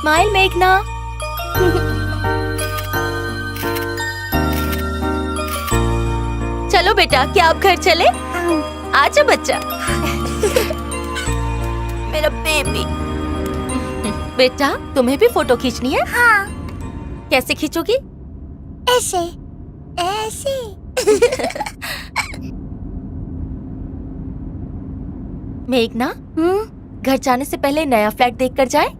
Smile मेघना। चलो बेटा, क्या आप घर चले? आजा बच्चा। मेरा बेबी। बेटा, तुम्हें भी फोटो खींचनी है? हाँ। कैसे खींचोगी? ऐसे ऐसे। मेघना, घर जाने से पहले नया फ्लैट देख कर जाए।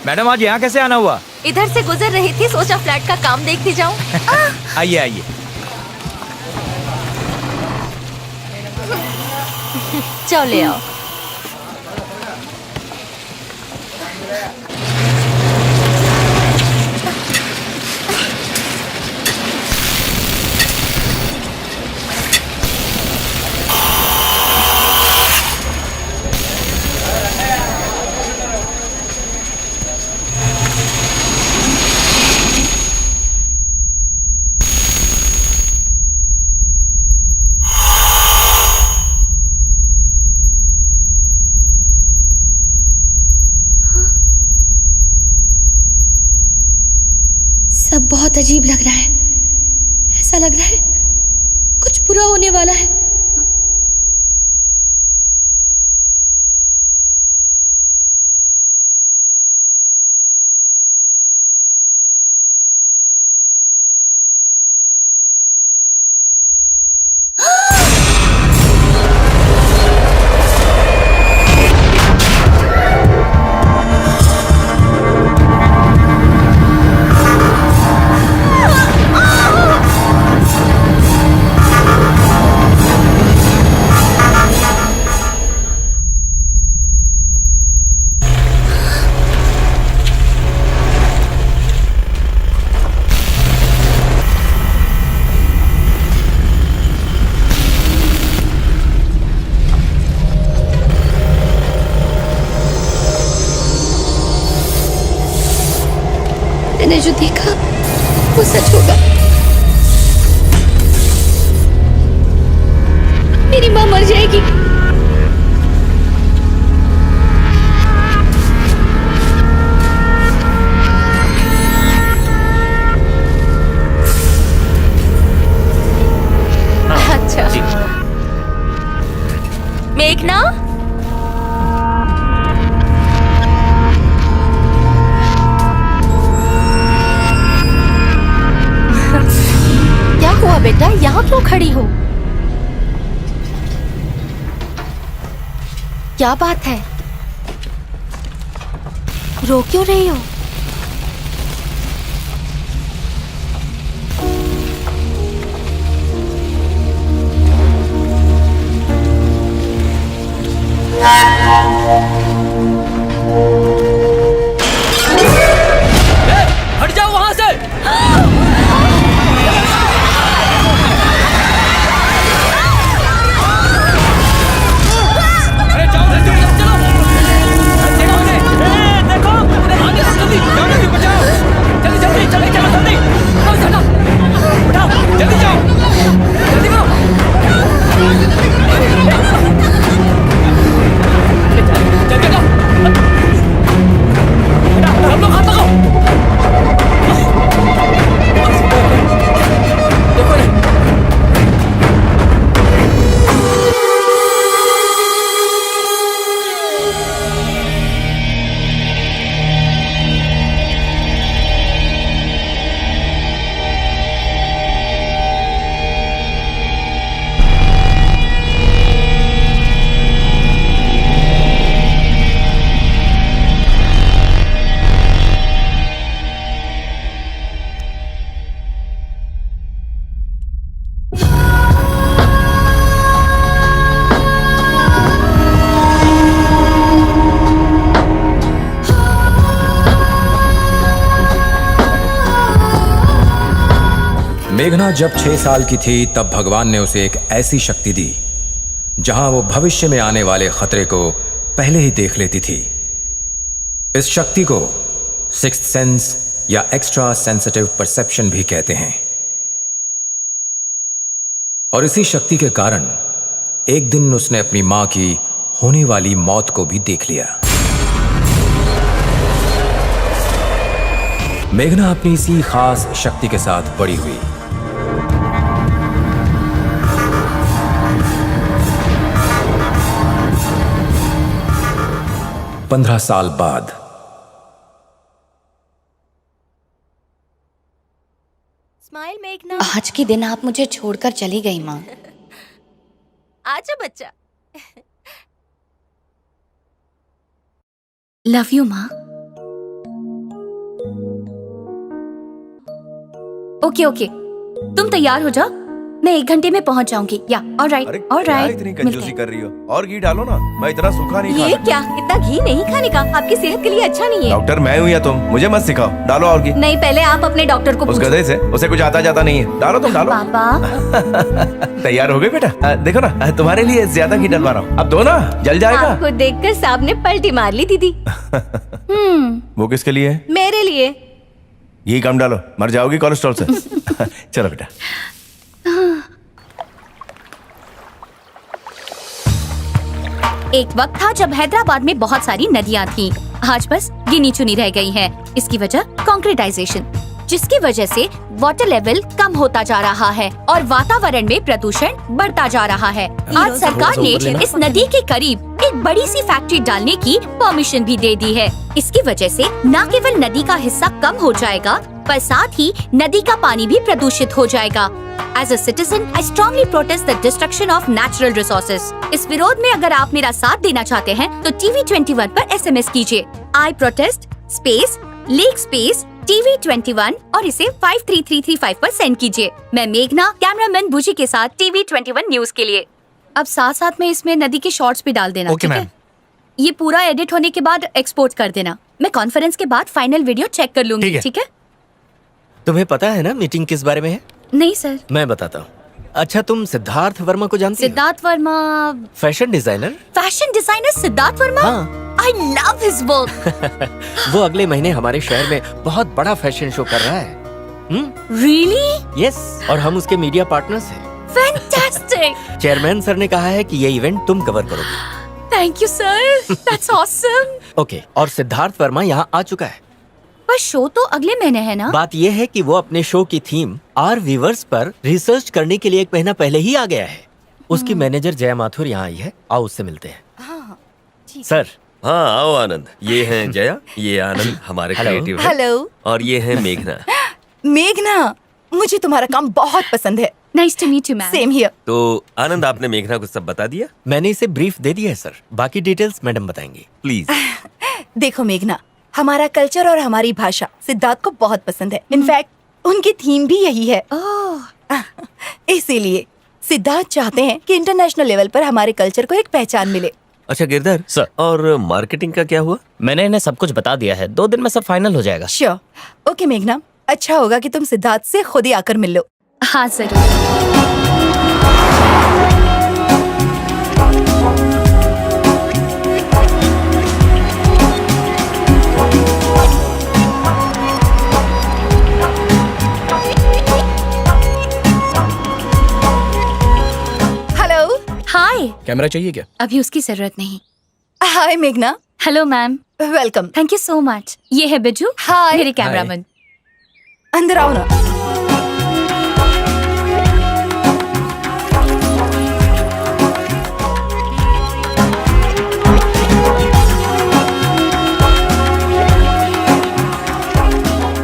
मैडम, आज यहाँ कैसे आना हुआ? इधर से गुजर रही थी, सोचा फ्लैट का काम देखती जाऊं। आइए आइए। जाओ ले आओ। सब बहुत अजीब लग रहा है। ऐसा लग रहा है कुछ बुरा होने वाला है। मैंने जो देखा वो सच होगा। मेरी माँ मर जाएगी। अच्छा। मेघना, क्या हुआ बेटा? यहाँ क्यों खड़ी हो? क्या बात है? रो क्यों रही हो? हट जाओ वहां से। अरे जाओ जल्दी, चलो। देखो उन्हें। देखो आगे से जल्दी जाओ, जल्दी बचाओ। जल्दी जल्दी जल्दी चलो, जल्दी उठाओ, जल्दी जाओ, जल्दी करो। जल्दी जाओ, सब लोग हाथ लगाओ। देखो रे। मेघना जब 6 साल की थी तब भगवान ने उसे एक ऐसी शक्ति दी जहां वो भविष्य में आने वाले खतरे को पहले ही देख लेती थी। इस शक्ति को सिक्स्थ सेंस या एक्स्ट्रा सेंसिटिव परसेप्शन भी कहते हैं। और इसी शक्ति के कारण एक दिन उसने अपनी मां की होने वाली मौत को भी देख लिया। मेघना अपनी इसी खास शक्ति के साथ बड़ी हुई। पंद्रह साल बाद स्माइल मेघना। आज के दिन आप मुझे छोड़कर चली गई माँ। आजा बच्चा। लव यू माँ। ओके ओके, तुम तैयार हो जाओ, मैं 1 घंटे में पहुंच जाऊंगी। या ऑलराइट ऑलराइट। इतनी कंजूसी कर रही हो, और घी डालो ना, मैं इतना सूखा नहीं ये खाता। क्या, इतना घी नहीं खाने का, आपकी सेहत के लिए अच्छा नहीं है। डॉक्टर मैं हूँ या तुम, मुझे मत सिखाओ। डालो और घी। नहीं, पहले आप अपने डॉक्टर को उस पूछो। गधे से, उसे कुछ आता जाता नहीं है। डालो तुम, डालो। पापा तैयार हो गए बेटा? देखो ना, तुम्हारे लिए ज्यादा घी डलवा रहा हूँ। अब दो ना, जल जाएगा। आपको देखकर साहब ने पलटी मार ली दीदी। वो किसके लिए है? मेरे लिए। घी कम डालो, मर जाओगी कोलेस्ट्रॉल से। चलो बेटा। एक वक्त था जब हैदराबाद में बहुत सारी नदियां थीं। आज बस गिनी चुनी रह गई हैं। इसकी वजह कंक्रीटाइजेशन, जिसकी वजह से वाटर लेवल कम होता जा रहा है और वातावरण में प्रदूषण बढ़ता जा रहा है। आज सरकार ने इस नदी के करीब एक बड़ी सी फैक्ट्री डालने की परमिशन भी दे दी है। इसकी वजह से न केवल नदी का हिस्सा कम हो जाएगा, पर साथ ही नदी का पानी भी प्रदूषित हो जाएगा। As a citizen, I strongly protest the destruction of natural resources. इस विरोध में अगर आप मेरा साथ देना चाहते हैं तो TV21 पर SMS कीजिए I protest space leak space TV21 और इसे 53335 पर सेंड कीजिए। मैं मेघना, कैमरामैन बुजी के साथ TV21 न्यूज के लिए। अब साथ साथ में इसमें नदी के शॉर्ट्स भी डाल देना। Okay, ठीक है? ये पूरा एडिट होने के बाद एक्सपोर्ट कर देना। मैं कॉन्फ्रेंस के बाद फाइनल वीडियो चेक कर लूंगी। ठीक है? तुम्हें पता है ना मीटिंग किस बारे में है? नहीं सर। मैं बताता हूँ। अच्छा, तुम सिद्धार्थ वर्मा को जानती हो? Siddharth Verma? Fashion designer. Fashion designer Siddharth Verma? हाँ। I love his work. वो अगले महीने हमारे शहर में बहुत बड़ा फैशन शो कर रहा है। Really? यस, और हम उसके मीडिया पार्टनर्स हैं। Fantastic. चेयरमैन सर ने कहा है कि ये इवेंट तुम कवर करोगे। Thank you sir. That's awesome. Okay, और सिद्धार्थ वर्मा यहाँ आ चुका है। पर शो तो अगले महीने है ना? बात ये है कि वो अपने शो की थीम आर वीवर्स पर रिसर्च करने के लिए 1 महीना पहले ही आ गया है। उसकी मैनेजर जया माथुर यहाँ आई है, आओ उससे मिलते हैं। सर। हाँ आओ आनंद, ये हैं जया, ये आनंद हमारे क्रिएटिव है। हेलो। और ये है मेघना। मेघना, मुझे तुम्हारा काम बहुत पसंद है। Nice to meet you ma'am. Same here. तो आनंद, आपने मेघना को सब बता दिया? मैंने इसे ब्रीफ दे दिया है सर, बाकी डिटेल्स मैडम बताएंगी। प्लीज। देखो मेघना, हमारा कल्चर और हमारी भाषा सिद्धार्थ को बहुत पसंद है। इनफैक्ट उनकी थीम भी यही है। इसीलिए सिद्धार्थ चाहते हैं कि इंटरनेशनल लेवल पर हमारे कल्चर को एक पहचान मिले। अच्छा गिरधर सर, और मार्केटिंग का क्या हुआ? मैंने इन्हें सब कुछ बता दिया है, 2 दिन में सब फाइनल हो जाएगा। श्योर। ओके मेघना, अच्छा होगा कि तुम सिद्धार्थ से खुद ही आकर मिल लो। हाँ जरूर। हाय। कैमरा चाहिए क्या? अभी उसकी जरूरत नहीं। हाय मेघना। Hello ma'am. Welcome. Thank you so much. ये है बिजू, हाय। मेरे कैमरामैन। अंदर आओ ना।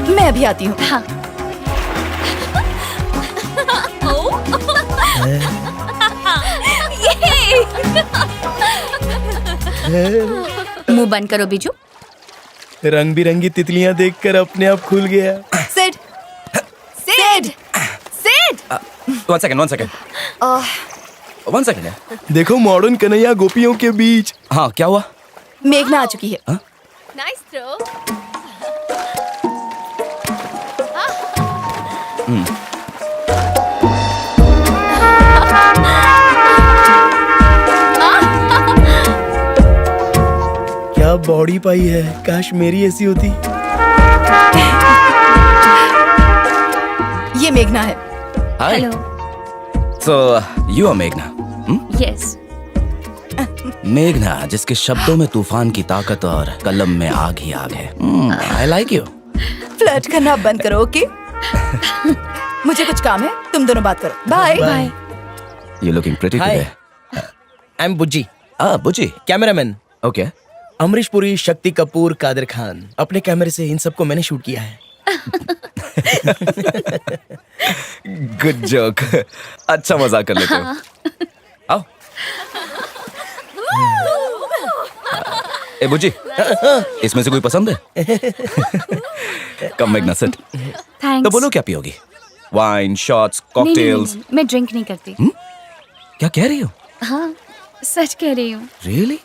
मैं अभी आती हूँ। हाँ। मुंह बंद करो बिजू। रंग बिरंगी तितलियां देखकर अपने आप खुल गया। सिड, सिड, सिड। वन सेकंड देखो मॉडर्न कन्हैया गोपियों के बीच। हाँ, क्या हुआ? मेघना आ चुकी है। Nice throw. क्या क्या बॉडी पाई है, काश मेरी ऐसी होती। ये मेघना है। हाय। हेलो। सो यू आर मेघना। यस। मेघना, जिसके शब्दों में तूफान की ताकत और कलम में आग ही आग है। I like you. फ्लर्ट करना बंद करो, ओके? मुझे कुछ काम है, तुम दोनों बात करो। Bye bye. You looking pretty hi. Today. I am Bujji, Bujji. Cameraman. Okay. Amrish Puri, Shakti Kapoor, Qadir Khan. अपने कैमरे से इन सबको मैंने शूट किया है। Good joke. अच्छा मजाक कर लेते हो। आओ। ए बुज्जी, इसमें से कोई पसंद है? कम मेघना, सिट। थैंक्स। तो बोलो क्या पियोगी? Wine, shots, cocktails? मैं ड्रिंक नहीं करती। क्या कह रही हो? हाँ, सच कह रही हूँ। रियली?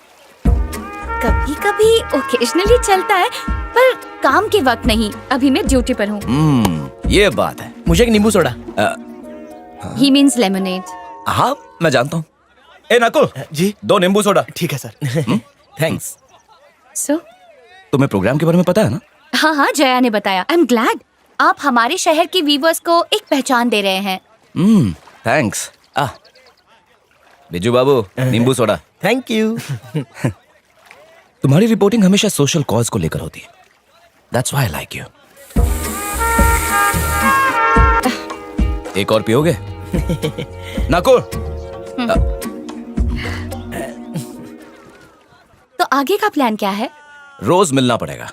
कभी कभी ओकेजनली चलता है, पर काम के वक्त नहीं। अभी मैं ड्यूटी पर हूँ। ये बात है। मुझे एक नींबू सोडा। ही मीन्स लेमोनेड। हाँ, मैं जानता हूँ। ए नकुल जी, 2 नींबू सोडा। ठीक है सर। थैंक्स। सो तुम्हें प्रोग्राम के बारे में पता है ना? हाँ हाँ, जया ने बताया। आई एम ग्लैड आप हमारे शहर की व्यूअर्स को एक पहचान दे रहे हैं। थैंक्स। बिजू बाबू, नींबू सोडा। Thank you. तुम्हारी रिपोर्टिंग हमेशा सोशल कॉज को लेकर होती है। That's why I like you. एक और पियोगे? नकुल। तो आगे का प्लान क्या है? रोज मिलना पड़ेगा।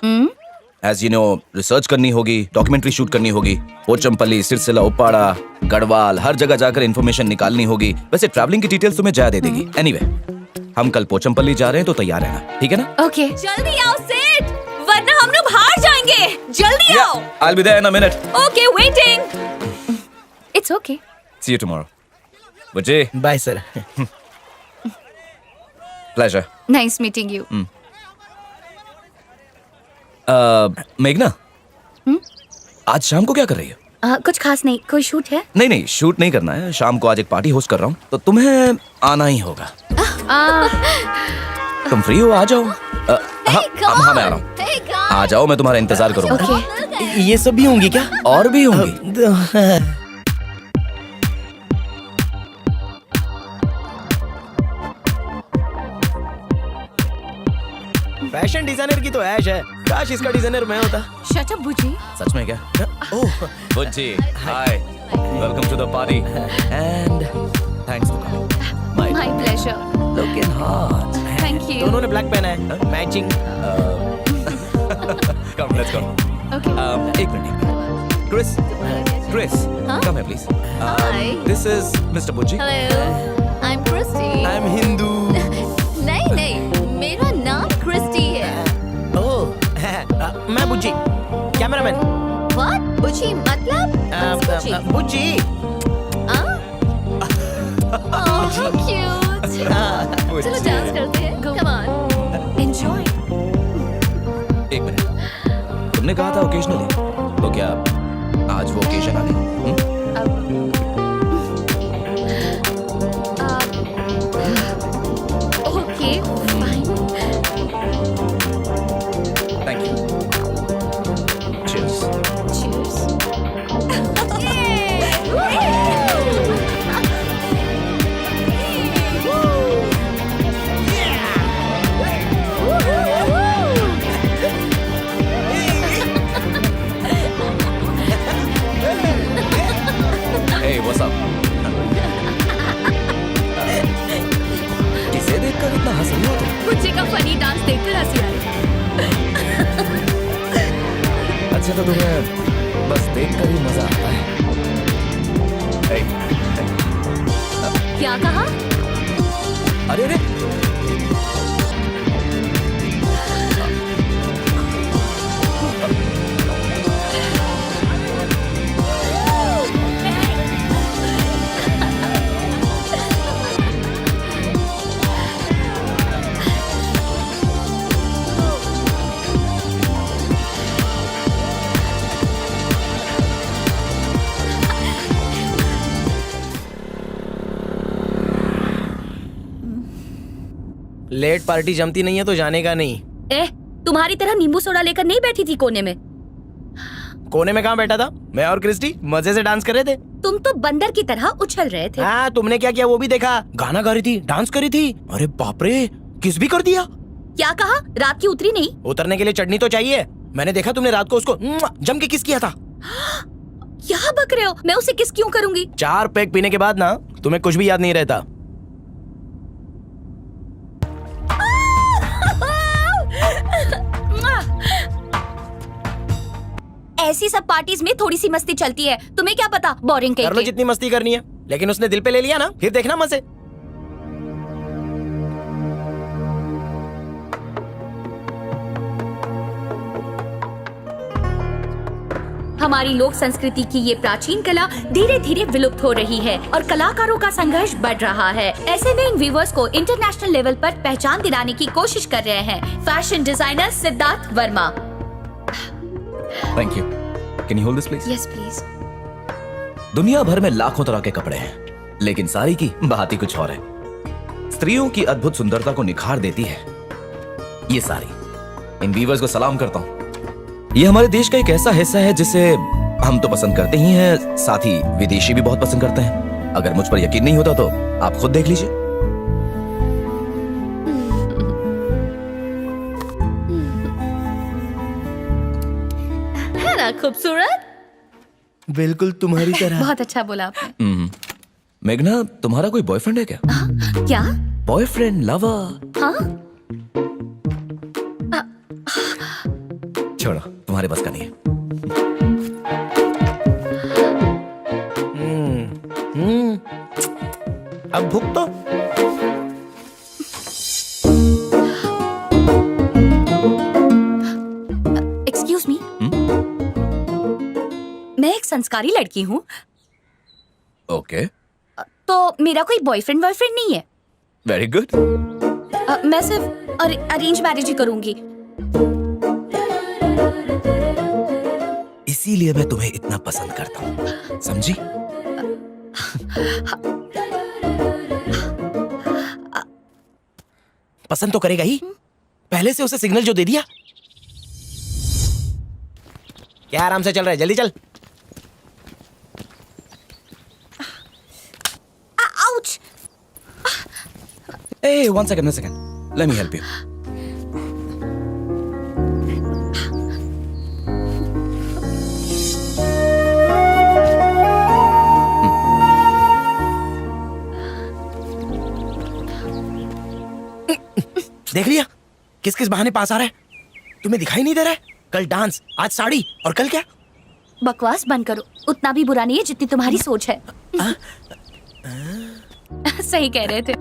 एज यू नो, रिसर्च करनी होगी, डॉक्यूमेंट्री शूट करनी होगी। पोचमपल्ली, सिरसिला, उप्पाड़ा, गढ़वाल, हर जगह जाकर इन्फॉर्मेशन निकालनी होगी। वैसे ट्रैवलिंग की डिटेल्स तुम्हें जया दे देगी। एनीवे, हम कल पोचमपल्ली जा रहे हैं तो तैयार रहना, ठीक है ना? ओके। जल्दी आओ सेठ, वरना हम लोग हार जाएंगे। जल्दी आओ। I'll be there in a minute. Okay, waiting. It's okay. See you tomorrow. Bujji, bye sir. pleasure. Nice meeting you. मेघना, आज शाम को क्या कर रही हो? कुछ खास नहीं। कोई शूट है? नहीं नहीं, शूट नहीं करना है। शाम को आज एक पार्टी होस्ट कर रहा हूँ, तो तुम्हें आना ही होगा। तुम फ्री हो? आ जाओ। हाँ, मैं आ रहा हूँ। आ जाओ, मैं तुम्हारा इंतजार करूंगा। ओके। ये सब भी होंगी क्या? और भी होंगी। फैशन डिजाइनर की तो ऐश है, काश इसका डिजाइनर मैं होता। Shut up बुजी। सच में क्या? Oh, Bujji, hi, welcome to the party and thanks for coming. My pleasure. Looking hot. Thank you. दोनों ने ब्लैक पहना है, matching. Come, let's go. Okay. एक minute. Chris, come here please. Hi. This is Mr. Bujji. Hello, I am Christy. I am Hindu. नहीं नहीं, मेरा नाम Christie है। ओह, मैं बुज्जी, कैमरामैन। व्हाट? बुची मतलब? बुची। बुज्जी। ओह क्यूट। चलो डांस करते हैं। Come on, enjoy. एक मिनट, तुमने कहा था ओकेजनली, तो क्या आज वो ओकेजन आ गई? Okay, fine. Thank you. Cheers. Cheers. Hey, what's up? किसे देखकर इतना हंस रही हो तुम? बुज्जी का फनी डांस देखकर हंसी आ रही। अच्छा, तो तुम्हें बस देखकर ही मजा आता है। Hey, क्या कहा? अरे अरे, लेट पार्टी जमती नहीं है तो जाने का नहीं। तुम्हारी तरह नींबू सोडा लेकर नहीं बैठी थी कोने में। कोने में कहाँ बैठा था? मैं और क्रिस्टी मजे से डांस कर रहे थे। तुम तो बंदर की तरह उछल रहे थे। हाँ, तुमने क्या किया वो भी देखा। गाना गा रही थी, डांस करी थी। अरे बाप रे, किस भी कर दिया। क्या कहा? रात की उतरी नहीं? उतरने के लिए चटनी तो चाहिए। मैंने देखा तुमने रात को उसको जम के किस किया था। क्या बक रहे हो? मैं उसे किस क्यों करूंगी? 4 पैक पीने के बाद ना तुम्हें कुछ भी याद नहीं रहता। ऐसी सब पार्टीज में थोड़ी सी मस्ती चलती है, तुम्हें क्या पता? बोरिंग कर लो जितनी मस्ती करनी है, लेकिन उसने दिल पे ले लिया ना, फिर देखना मजे। हमारी लोक संस्कृति की ये प्राचीन कला धीरे धीरे विलुप्त हो रही है और कलाकारों का संघर्ष बढ़ रहा है। ऐसे में इन व्यूवर्स को इंटरनेशनल लेवल पर पहचान दिलाने की कोशिश कर रहे हैं fashion designer Siddharth Verma. Thank you. Can you hold this please? Yes please. दुनिया भर में लाखों तरह के कपड़े हैं, लेकिन साड़ी की बात ही कुछ और है। स्त्रियों की अद्भुत सुंदरता को निखार देती है ये साड़ी। इन वीवर्स को सलाम करता हूँ। ये हमारे देश का एक ऐसा हिस्सा है जिसे हम तो पसंद करते ही हैं, साथ ही विदेशी भी बहुत पसंद करते हैं। अगर मुझ पर यकीन नहीं होता तो आप खुद देख लीजिए। है ना खूबसूरत? बिल्कुल तुम्हारी तरह। बहुत अच्छा बोला आपने। मेघना, तुम्हारा कोई बॉयफ्रेंड है क्या? क्या? Boyfriend, lover? हाँ? छोड़ो, तुम्हारे बस का नहीं है। अब भूख तो एक्सक्यूज मी, मैं एक संस्कारी लड़की हूँ, ओके। तो मेरा कोई बॉयफ्रेंड वॉयफ्रेंड नहीं है। Very good. मैं सिर्फ अरेंज मैरिज ही करूंगी। इसीलिए मैं तुम्हें इतना पसंद करता हूँ, समझी? पसंद तो करेगा ही, पहले से उसे सिग्नल जो दे दिया। क्या आराम से चल रहा है, जल्दी चल। Ouch! Hey, one second. Let me help you. देख लिया किस किस बहाने पास आ रहा है। तुम्हें दिखाई नहीं दे रहा है? कल डांस, आज साड़ी, और कल क्या? बकवास बंद करो, उतना भी बुरा नहीं है जितनी तुम्हारी सोच है। सही कह रहे थे।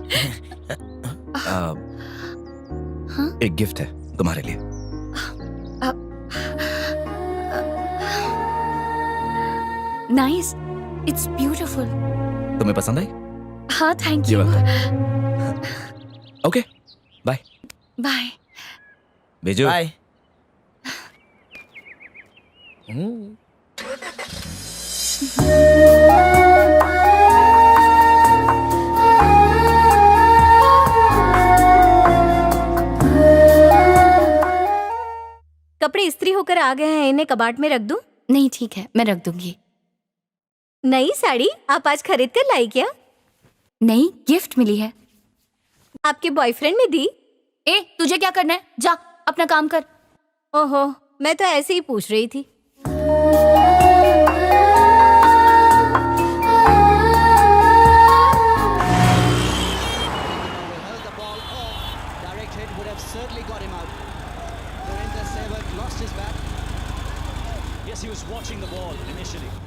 एक गिफ्ट है तुम्हारे लिए। Nice, it's beautiful. तुम्हें पसंद आई? हाँ, thank you. Okay, bye. Bye. भेजो। बाय। कपड़े इस्त्री होकर आ गए हैं, इन्हें कबाड़ में रख दूं? नहीं, ठीक है, मैं रख दूंगी। नई साड़ी आप आज खरीद कर लाई क्या? नहीं, गिफ्ट मिली है। आपके बॉयफ्रेंड ने दी? ए, तुझे क्या करना है? जा अपना काम कर। ओहो, मैं तो ऐसे ही पूछ रही थी।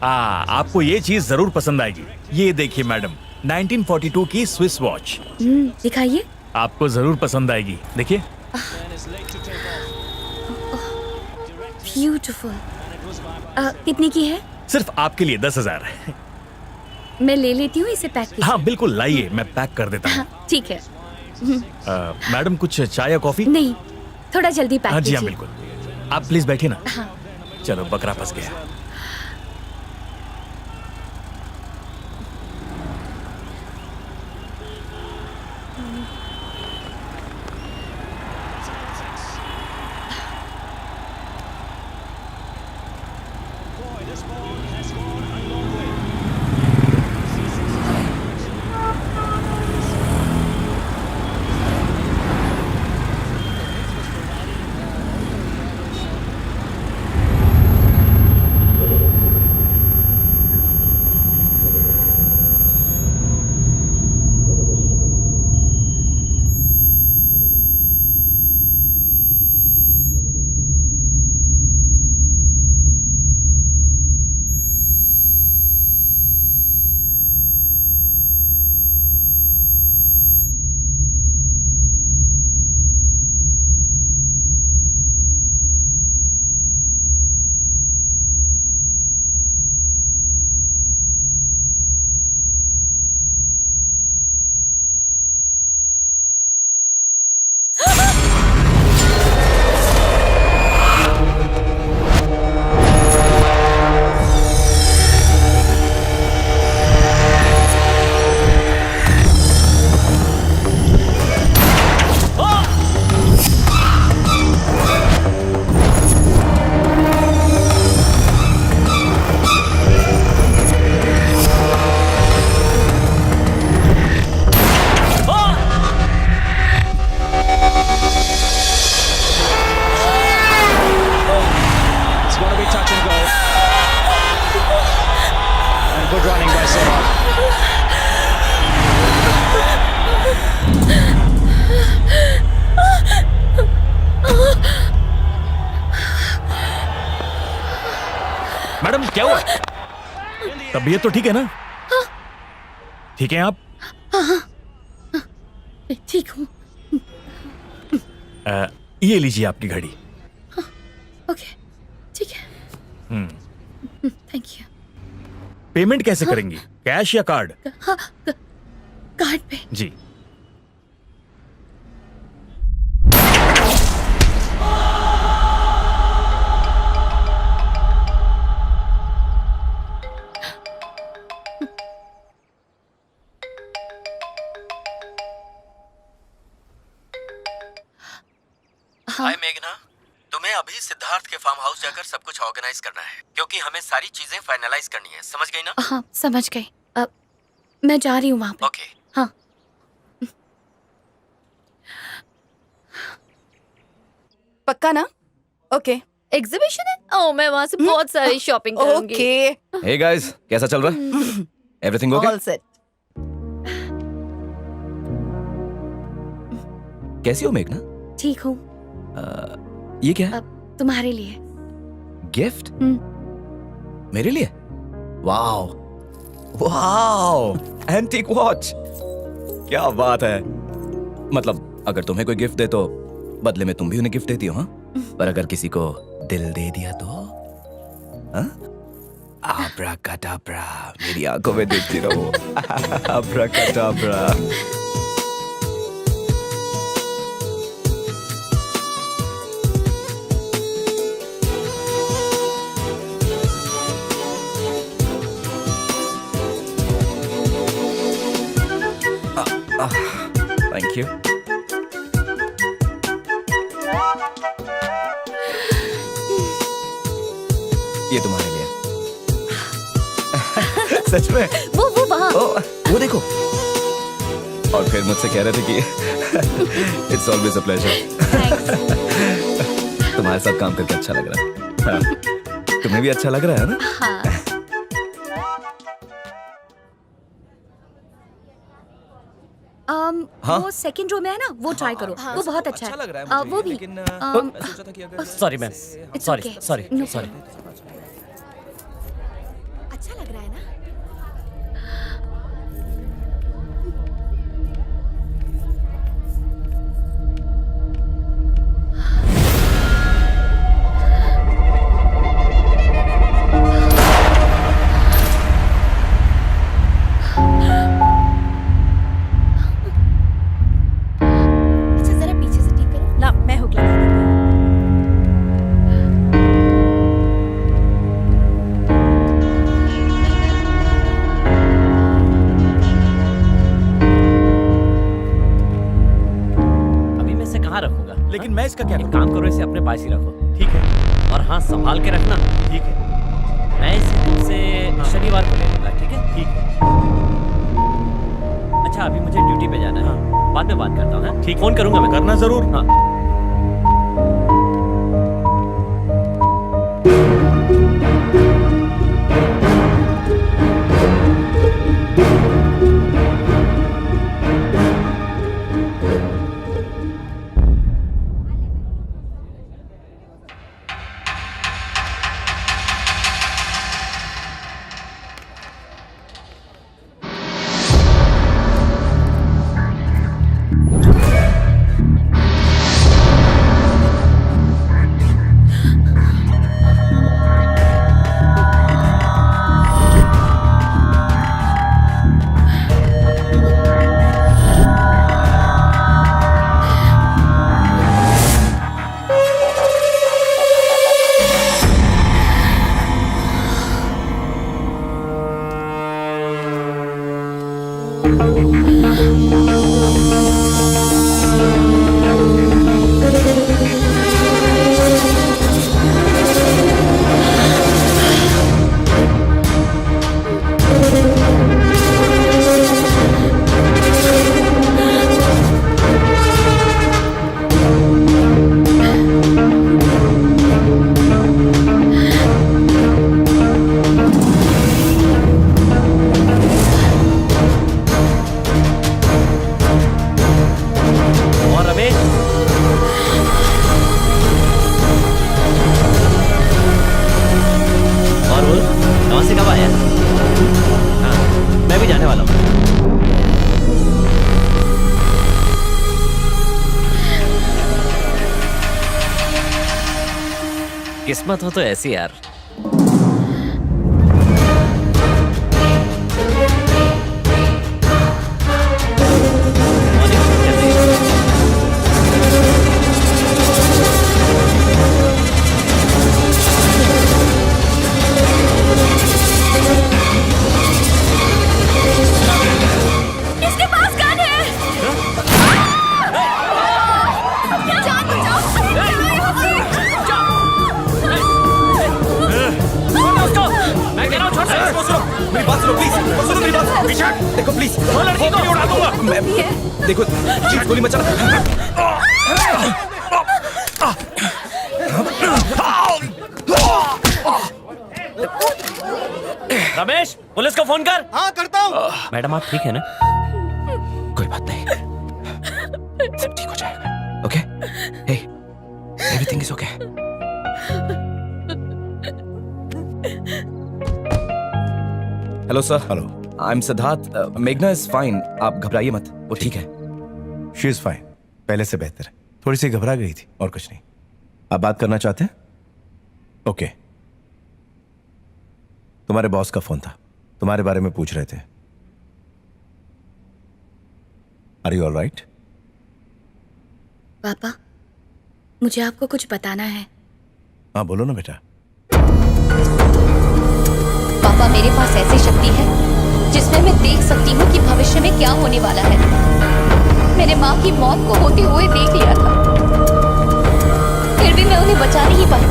आपको ये चीज जरूर पसंद आएगी। ये देखिए मैडम, 1942 की स्विस वॉच। दिखाइए। आपको जरूर पसंद आएगी, देखिए। ब्यूटीफुल। कितनी की है? सिर्फ आपके लिए 10,000। मैं ले लेती हूँ, इसे पैक कीजिए। हाँ बिल्कुल, लाइए, मैं पैक कर देता हूँ। हाँ, ठीक है। मैडम, कुछ चाय या कॉफी? नहीं, थोड़ा जल्दी पैक हाँ जी, हाँ कीजिए। बिल्कुल। आप प्लीज बैठिए ना। हाँ। चलो, बकरा फंस गया। क्या हुआ? तबीयत तो ठीक है ना? ठीक है आप? ठीक हूँ। ये लीजिए आपकी घड़ी। ओके, ठीक है। Thank you. पेमेंट कैसे करेंगी? कैश या कार्ड? हाँ, कार्ड पे। जी। हाय मेघना, तुम्हें अभी सिद्धार्थ के फार्म हाउस जाकर सब कुछ ऑर्गेनाइज करना है क्योंकि हमें सारी चीजें फाइनलाइज करनी है, समझ गई ना? हाँ, समझ गई। अब मैं जा रही हूँ वहाँ पे। ओके। हाँ। पक्का ना? ओके। एग्जीबिशन है? ओह, मैं वहाँ से बहुत सारी शॉपिंग करूंगी। ओके। हे गाइस, कैसा चल रहा है? Everything okay? All set. कैसी हो मेघना? ठीक हूँ। ये क्या है? अब तुम्हारे लिए। गिफ्ट? मेरे लिए? Wow, wow, antique watch. क्या बात है। मतलब अगर तुम्हें कोई गिफ्ट दे तो बदले में तुम भी उन्हें गिफ्ट देती हो, हाँ? पर अगर किसी को दिल दे दिया तो? हाँ? आब्राकाडाब्रा, मेरी आंखों में देखती रहो। आब्राकाडाब्रा। Thank you. ये तुम्हारे लिए। सच में? वो वहाँ। वो देखो। और फिर मुझसे कह रहे थे कि It's always a pleasure. तुम्हारे साथ काम करके अच्छा लग रहा है। हाँ। तुम्हें भी अच्छा लग रहा है ना? हाँ। हाँ? वो सेकंड रो में है ना, वो ट्राई करो। वो बहुत अच्छा है। लग रहा है मुझे, वो भी। लेकिन मैं सोचा था कि अगर sorry ma'am, It's sorry okay. Sorry No sorry. अच्छा लग रहा है ना? अच्छा, जरा पीछे से ठीक करो। ना, मैं हुक लगा देती हूँ। अभी मैं इसे कहाँ रखूंगा? लेकिन मैं इसका क्या एक करूं? काम करो, इसे अपने पास ही रखो। ठीक है, और हाँ, संभाल के रखना। ठीक है, मैं इसे तुमसे शनिवार को ले लूंगा, ठीक है? ठीक है। अच्छा, अभी मुझे ड्यूटी पे जाना है, बाद में बात करता हूँ। हाँ? ठीक। फोन करूंगा मैं। करना जरूर। हाँ। किस्मत हो तो ऐसी यार। इसके पास गन है। जान बचाओ। उसको मैं कह रहा हूँ छोड़ दे। मेरी बात सुनो प्लीज, सुनो मेरी बात। विशाल देखो प्लीज, वो लड़की को उड़ा दूंगा। देखो प्लीज गोली मत चला। रमेश पुलिस को फोन कर। हाँ करता हूँ। मैडम आप ठीक है ना? कोई बात नहीं, सब ठीक हो जाएगा। Okay, hey, everything is okay. Hello sir. Hello, I am Siddharth. मेघना इज फाइन, आप घबराइए मत, वो ठीक है। शी इज फाइन, पहले से बेहतर है। थोड़ी सी घबरा गई थी और कुछ नहीं। आप बात करना चाहते हैं? ओके। तुम्हारे बॉस का फोन था, तुम्हारे बारे में पूछ रहे थे। Are you all right? पापा, मुझे आपको कुछ बताना है। हाँ बोलो ना बेटा। पापा, मेरे पास ऐसी शक्ति है जिसमें मैं देख सकती हूँ कि भविष्य में क्या होने वाला है। मेरे माँ की मौत को होते हुए देख लिया था, फिर भी मैं उन्हें बचा नहीं पाई।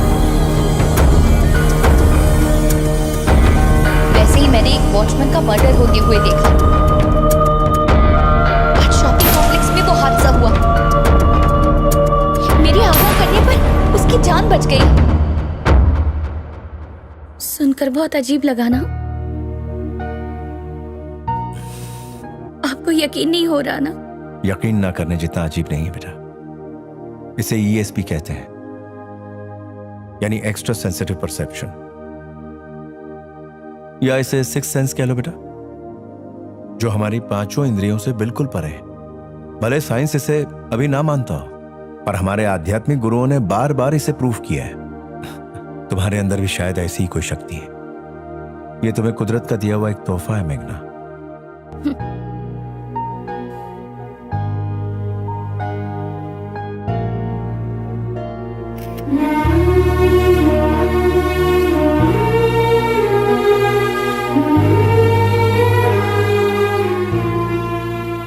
वैसे ही मैंने एक वॉचमैन का मर्डर होते हुए देखा। आज शॉपिंग कॉम्प्लेक्स में वो हादसा हुआ। मेरी आज्ञा करने पर उसकी जान बच गई। सुनकर बहुत अजीब लगा ना? आपको यकीन नहीं हो रहा ना? यकीन ना करने जितना अजीब नहीं है बेटा। इसे ESP कहते हैं, यानी एक्स्ट्रा सेंसिटिव परसेप्शन, या इसे सिक्स सेंस कह लो बेटा, जो हमारी पांचों इंद्रियों से बिल्कुल परे है। भले साइंस इसे अभी ना मानता हो, पर हमारे आध्यात्मिक गुरुओं ने बार बार इसे प्रूव किया है। तुम्हारे अंदर भी शायद ऐसी ही कोई शक्ति है। ये तुम्हें कुदरत का दिया हुआ एक तोहफा है मेघना।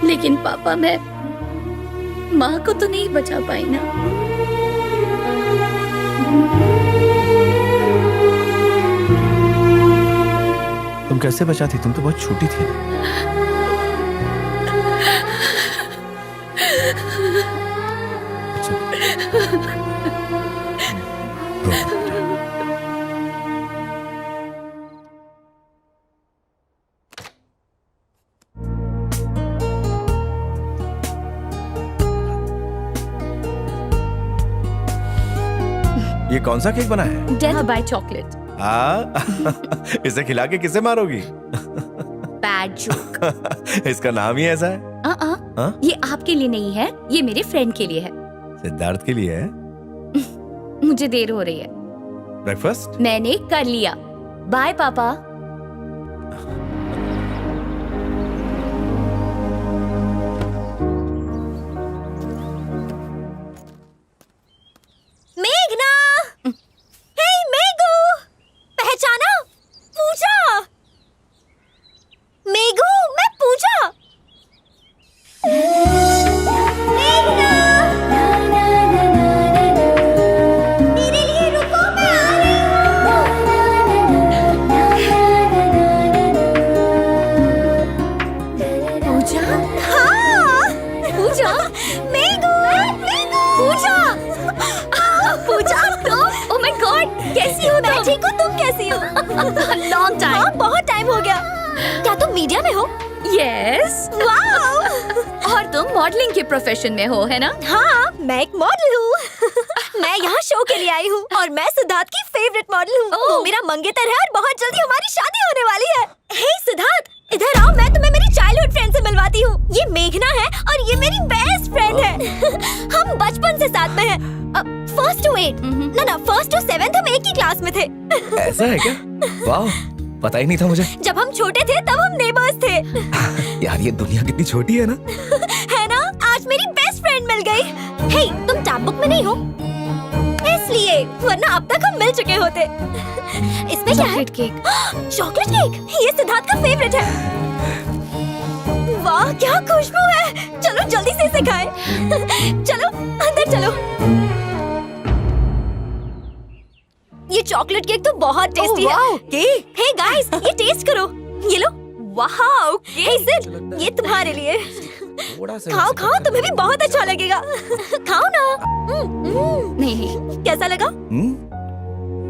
लेकिन पापा, मैं माँ को तो नहीं बचा पाई ना। तुम कैसे बचाती? तुम तो बहुत छोटी थी। ये कौन सा केक बना है? Death by chocolate. इसे खिला के किसे मारोगी? Bad joke. इसका नाम ही ऐसा है। ये आपके लिए नहीं है, ये मेरे फ्रेंड के लिए है। सिद्धार्थ के लिए है। मुझे देर हो रही है। ब्रेकफास्ट मैंने कर लिया। बाय पापा। मेघना, हे मेघू, पहचाना? पूजा। मेघू, मैं पूजा। मेघना, मेरे लिए रुको, मैं आ रही हूँ। पूजा? हाँ, पूजा। मेघू, पूजा। पूजा, तुम? ओह माय गॉड, कैसी हो तुम? मैं ठीक हूँ, तुम कैसी हो? Long time. हाँ, बहुत टाइम हो गया। क्या तुम मीडिया में हो? यस। वाओ। और तुम मॉडलिंग के प्रोफेशन में हो, है ना? हाँ, मैं एक मॉडल हूँ। मैं यहाँ शो के लिए आई हूँ और मैं सिद्धार्थ की फेवरेट मॉडल हूँ। वो मेरा मंगेतर है और बहुत जल्दी हमारी शादी होने वाली है। हे सिद्धार्थ, इधर आओ, मैं तुम्हें मेरी चाइल्डहुड फ्रेंड से मिलवाती हूँ। ये मेघना है और ये मेरी बेस्ट फ्रेंड है। हम बचपन से साथ में हैं। फर्स्ट टू 8 ना फर्स्ट टू 7 हम एक ही क्लास में थे। ऐसा है क्या? वाह, पता ही नहीं था मुझे। जब हम छोटे थे तब हम नेबर्स थे। यार ये दुनिया कितनी छोटी है ना। है ना? आज मेरी बेस्ट फ्रेंड मिल गई। हे, तुम टैब बुक में नहीं हो इसलिए, वरना अब तक हम मिल चुके होते। इसमें क्या है? Chocolate cake. चॉकलेट केक, ये सिद्धार्थ का फेवरेट है। वाह क्या खुशबू है। चलो जल्दी से इसे खाएं। चलो अंदर चलो। ये चॉकलेट केक तो बहुत टेस्टी है। हे गाइस, ये टेस्ट करो। ये लो। वाओ, हे सिड, ये तुम्हारे लिए। खाओ खाओ, तुम्हें भी बहुत अच्छा लगेगा। खाओ ना। नहीं, कैसा लगा?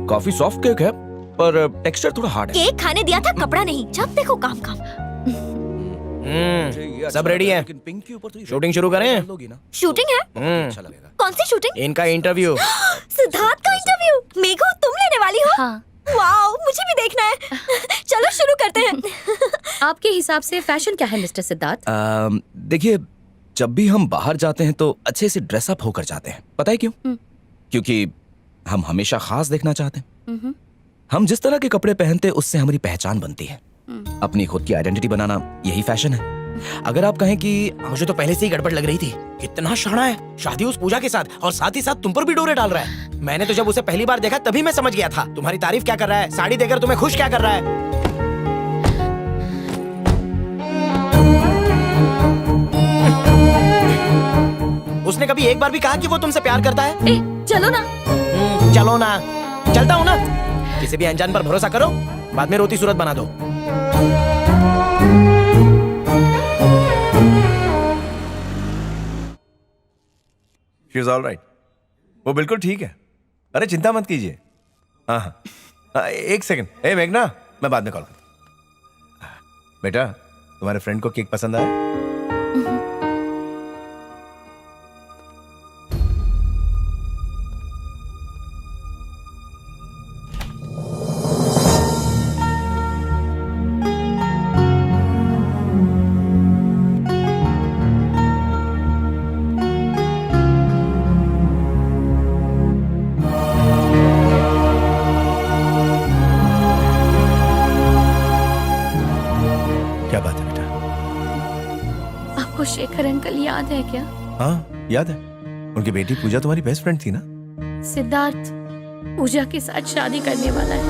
काफी सॉफ्ट केक है पर टेक्सचर थोड़ा हार्ड है। केक खाने दिया था, कपड़ा नहीं। जब देखो काम काम। सब रेडी है, शूटिंग शुरू करें? शूटिंग है? अच्छा लगेगा। कौन सी शूटिंग? इनका इंटरव्यू। सिद्धार्थ का इंटरव्यू? मेघू तुम लेने वाली हो? हाँ। वाओ, मुझे भी देखना है। चलो शुरू करते हैं। आपके हिसाब से फैशन क्या है मिस्टर सिद्धार्थ? देखिए, जब भी हम बाहर जाते हैं तो अच्छे से ड्रेसअप होकर जाते हैं। पता है क्यों? क्योंकि हम हमेशा खास दिखना चाहते हैं। हम जिस तरह के कपड़े पहनते हैं उससे हमारी पहचान बनती है। अपनी खुद की आइडेंटिटी बनाना यही फैशन है। अगर आप कहें कि मुझे तो पहले से ही गड़बड़ लग रही थी। कितना शाना है, शादी उस पूजा के साथ, और साथ ही साथ तुम पर भी डोरे डाल रहा है। मैंने तो जब उसे पहली बार देखा तभी मैं समझ गया था। तुम्हारी तारीफ क्या कर रहा है, साड़ी देकर तुम्हें खुश क्या कर रहा है। उसने कभी एक बार भी कहा कि वो तुमसे प्यार करता है? चलो ना। चलो ना, चलता हूँ ना। किसी भी अनजान पर भरोसा करो, बाद में रोती सूरत बना दो। She is all right. वो बिल्कुल ठीक है। अरे चिंता मत कीजिए। हाँ हाँ, एक सेकंड। ए मेघना, मैं बाद में कॉल करता हूँ। बेटा, तुम्हारे फ्रेंड को केक पसंद आया? क्या बात है बेटा? आपको शेखर अंकल याद है क्या? हाँ याद है, उनकी बेटी पूजा तुम्हारी बेस्ट फ्रेंड थी ना? सिद्धार्थ पूजा के साथ शादी करने वाला है।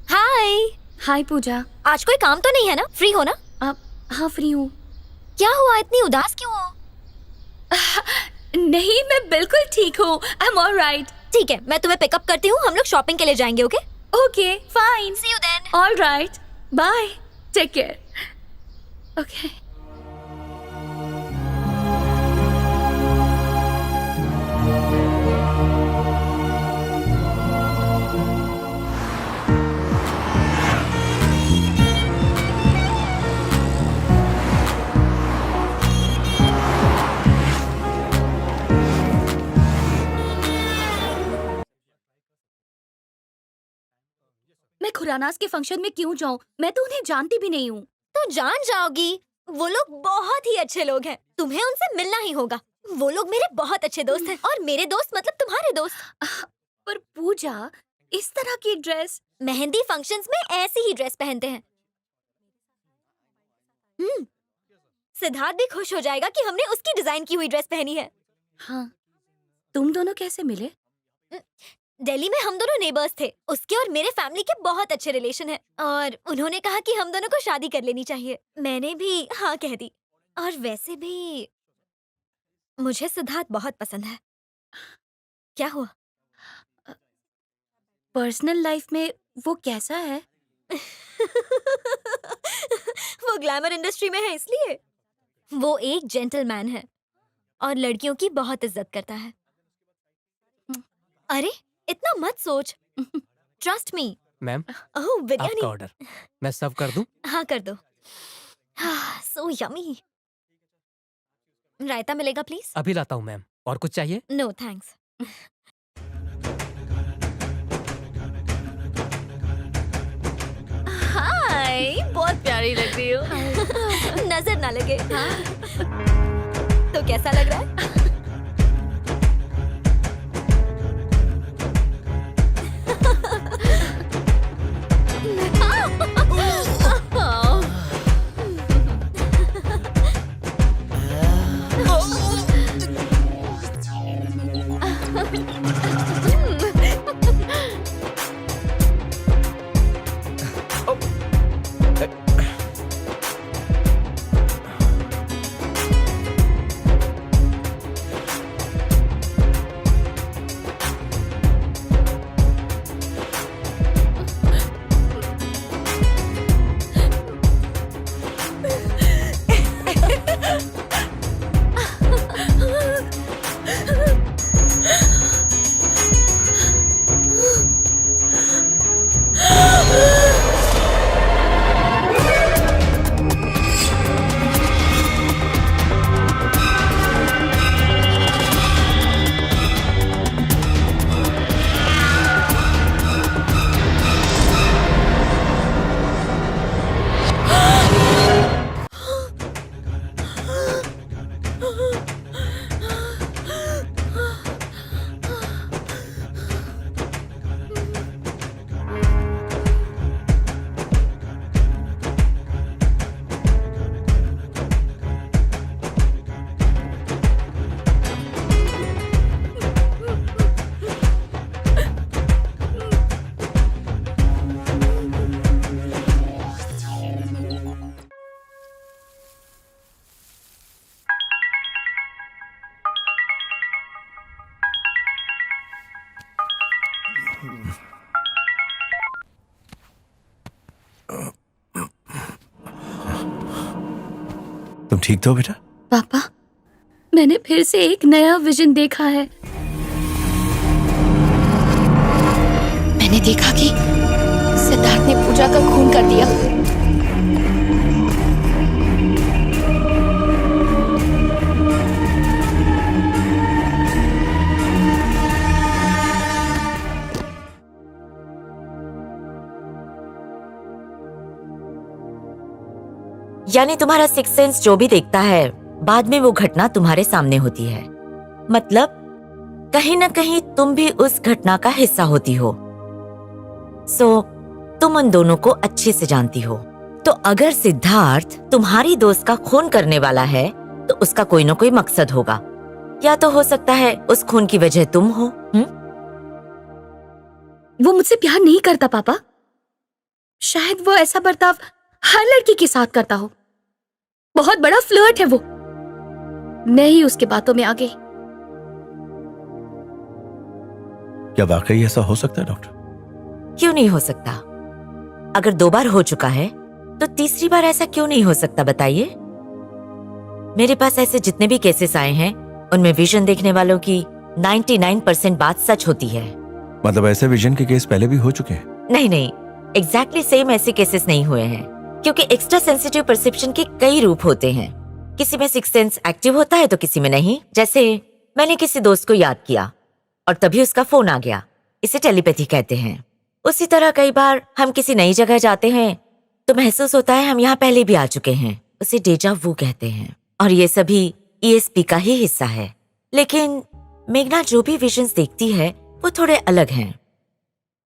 हाय। हाय पूजा। आज कोई काम तो नहीं है ना? फ्री हो ना? हाँ फ्री हूँ। क्या हुआ, इतनी उदास क्यों हो? नहीं, मैं बिल्कुल ठीक हूँ। I am alright. ठीक है, मैं तुम्हें पिकअप करती हूँ। हम लोग शॉपिंग के लिए जाएंगे। Okay okay fine, see you then. All right, bye, take care. Okay. मैं खुरानास के फंक्शन में क्यों जाऊं? मैं तो उन्हें जानती भी नहीं हूँ। तो जान जाओगी। वो लोग बहुत ही अच्छे लोग हैं। तुम्हें उनसे मिलना ही होगा। वो लोग मेरे बहुत अच्छे दोस्त हैं। और मेरे दोस्त मतलब तुम्हारे दोस्त। पर पूजा, इस तरह की ड्रेस। मेहंदी फंक्शंस में ऐसी ही ड्रेस पहनते हैं। सिद्धार्थ भी खुश हो जाएगा कि हमने उसकी डिजाइन की हुई ड्रेस पहनी है। हाँ, तुम दोनों कैसे मिले? दिल्ली में हम दोनों नेबर्स थे। उसके और मेरे फैमिली के बहुत अच्छे रिलेशन हैं और उन्होंने कहा कि हम दोनों को शादी कर लेनी चाहिए। मैंने भी हाँ कह दी। और वैसे भी मुझे सिद्धार्थ बहुत पसंद है। क्या हुआ? पर्सनल लाइफ में वो कैसा है? वो ग्लैमर इंडस्ट्री में है इसलिए। वो एक जेंटलमैन है और लड़कियों की बहुत इज्जत करता है। अरे इतना मत सोच। Trust me. मैम, ओह बिरयानी। आपका ऑर्डर मैं सर्व कर दूं? हाँ कर दो। So yummy. रायता मिलेगा प्लीज? अभी लाता हूँ मैम। और कुछ चाहिए? No thanks. हाय, बहुत प्यारी लग रही हो। नजर ना लगे। तो कैसा लग रहा है? तुम ठीक तो हो बेटा? पापा, मैंने फिर से एक नया विजन देखा है। मैंने देखा कि सिद्धार्थ ने पूजा का खून कर दिया। यानी तुम्हारा सिक्स सेंस जो भी देखता है, बाद में वो घटना तुम्हारे सामने होती है। मतलब कहीं ना कहीं तुम भी उस घटना का हिस्सा होती हो। तुम उन दोनों को अच्छे से जानती हो। तो अगर सिद्धार्थ तुम्हारी दोस्त का खून करने वाला है, तो उसका कोई ना कोई मकसद होगा। या तो हो सकता है उस खून की वजह तुम हो। वो मुझसे प्यार नहीं करता पापा। शायद वो ऐसा बर्ताव हर लड़की के साथ करता हो। बहुत बड़ा फ्लर्ट है वो। मैं ही उसके बातों में आ गई। क्या वाकई ऐसा हो सकता है डॉक्टर? क्यों नहीं हो सकता? अगर 2 बार हो चुका है, तो तीसरी बार ऐसा क्यों नहीं हो सकता बताइए? मेरे पास ऐसे जितने भी केसेस आए हैं, उनमें विजन देखने वालों की 99% बात सच होती है। मतलब ऐसे विजन के केस पहले भी हो चुके हैं? नहीं, एग्जैक्टली सेम ऐसे केसेस नहीं हुए हैं, क्योंकि एक्स्ट्रा सेंसिटिव परसेप्शन के कई रूप होते हैं। किसी में सिक्स सेंस एक्टिव होता है तो किसी में नहीं। जैसे मैंने किसी दोस्त को याद किया और तभी उसका फोन आ गया, इसे टेलीपैथी कहते हैं। उसी तरह कई बार हम किसी नई जगह जाते हैं तो महसूस होता है हम यहाँ पहले भी आ चुके हैं, उसे डेजा वू कहते हैं। और ये सभी ESP का ही हिस्सा है। लेकिन मेघना जो भी विजन्स देखती है वो थोड़े अलग हैं।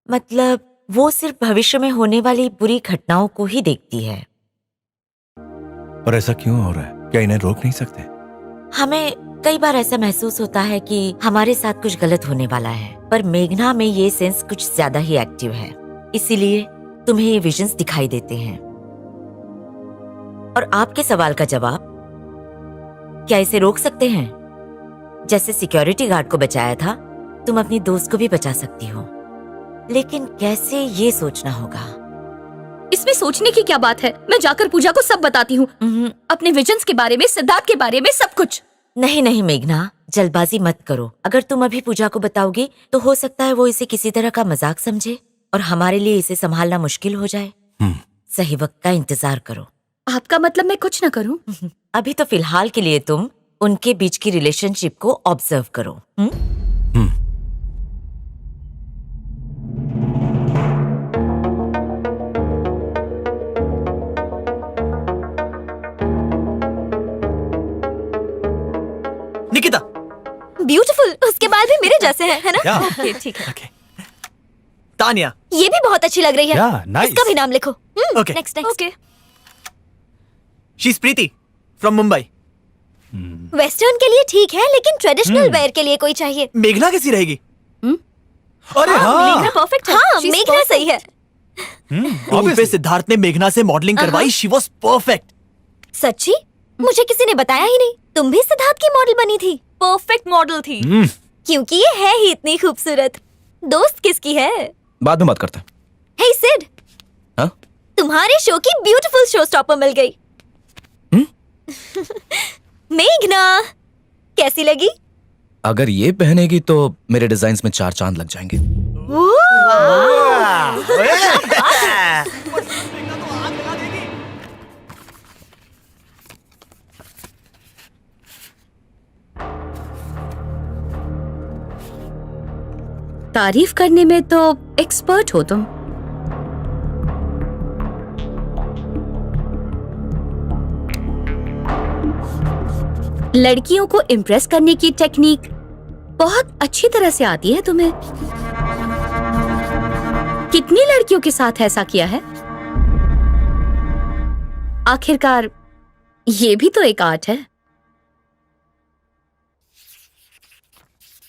मतलब वो सिर्फ भविष्य में होने वाली बुरी घटनाओं को ही देखती है। और ऐसा क्यों हो रहा है? क्या इन्हें रोक नहीं सकते? हमें कई बार ऐसा महसूस होता है कि हमारे साथ कुछ गलत होने वाला है, पर मेघना में ये सेंस कुछ ज्यादा ही एक्टिव है, इसीलिए तुम्हें ये विजन्स दिखाई देते हैं। और आपके सवाल का जवाब, क्या इसे रोक सकते हैं? जैसे सिक्योरिटी गार्ड को बचाया था, तुम अपनी दोस्त को भी बचा सकती हो, लेकिन कैसे ये सोचना होगा। इसमें सोचने की क्या बात है? मैं जाकर पूजा को सब बताती हूँ, अपने विजन्स के बारे में, सिद्धार्थ के बारे में, सब कुछ। नहीं मेघना, जल्दबाजी मत करो। अगर तुम अभी पूजा को बताओगी तो हो सकता है वो इसे किसी तरह का मजाक समझे और हमारे लिए इसे संभालना मुश्किल हो जाए। सही वक्त का इंतजार करो। आपका मतलब मैं कुछ ना करूं? अभी तो फिलहाल के लिए तुम उनके बीच की रिलेशनशिप को ऑब्जर्व करो। निकिता, ब्यूटीफुल, उसके बाल भी मेरे जैसे हैं, है ना? Yeah. ओके, ठीक है। तानिया, ये भी बहुत अच्छी लग रही है। Yeah, nice. इसका भी नाम लिखो। Okay. Next. Okay. She is Preeti from Mumbai. Western के लिए ठीक है, लेकिन ट्रेडिशनल वेयर के लिए कोई चाहिए। मेघना कैसी रहेगी? अरे हाँ, मेघना परफेक्ट है। हाँ, She's मेघना सही है। टूर पे सिद्धार्थ ने मेघना से मॉडलिंग करवाई। She was perfect. सच्ची? मुझे किसी ने बताया ही नहीं। तुम भी सिद्धार्थ की मॉडल बनी थी। परफेक्ट मॉडल थी। क्योंकि ये है ही इतनी खूबसूरत। दोस्त किसकी है? बाद में बात करते हैं। हे सिड, हाँ? तुम्हारे शो की ब्यूटीफुल शो स्टॉपर मिल गई। मेघना कैसी लगी? अगर ये पहनेगी तो मेरे डिजाइन्स में 4 चांद लग जाएंगे। तारीफ करने में तो एक्सपर्ट हो तुम। लड़कियों को इम्प्रेस करने की टेक्निक बहुत अच्छी तरह से आती है तुम्हें। कितनी लड़कियों के साथ ऐसा किया है? आखिरकार ये भी तो एक आर्ट है।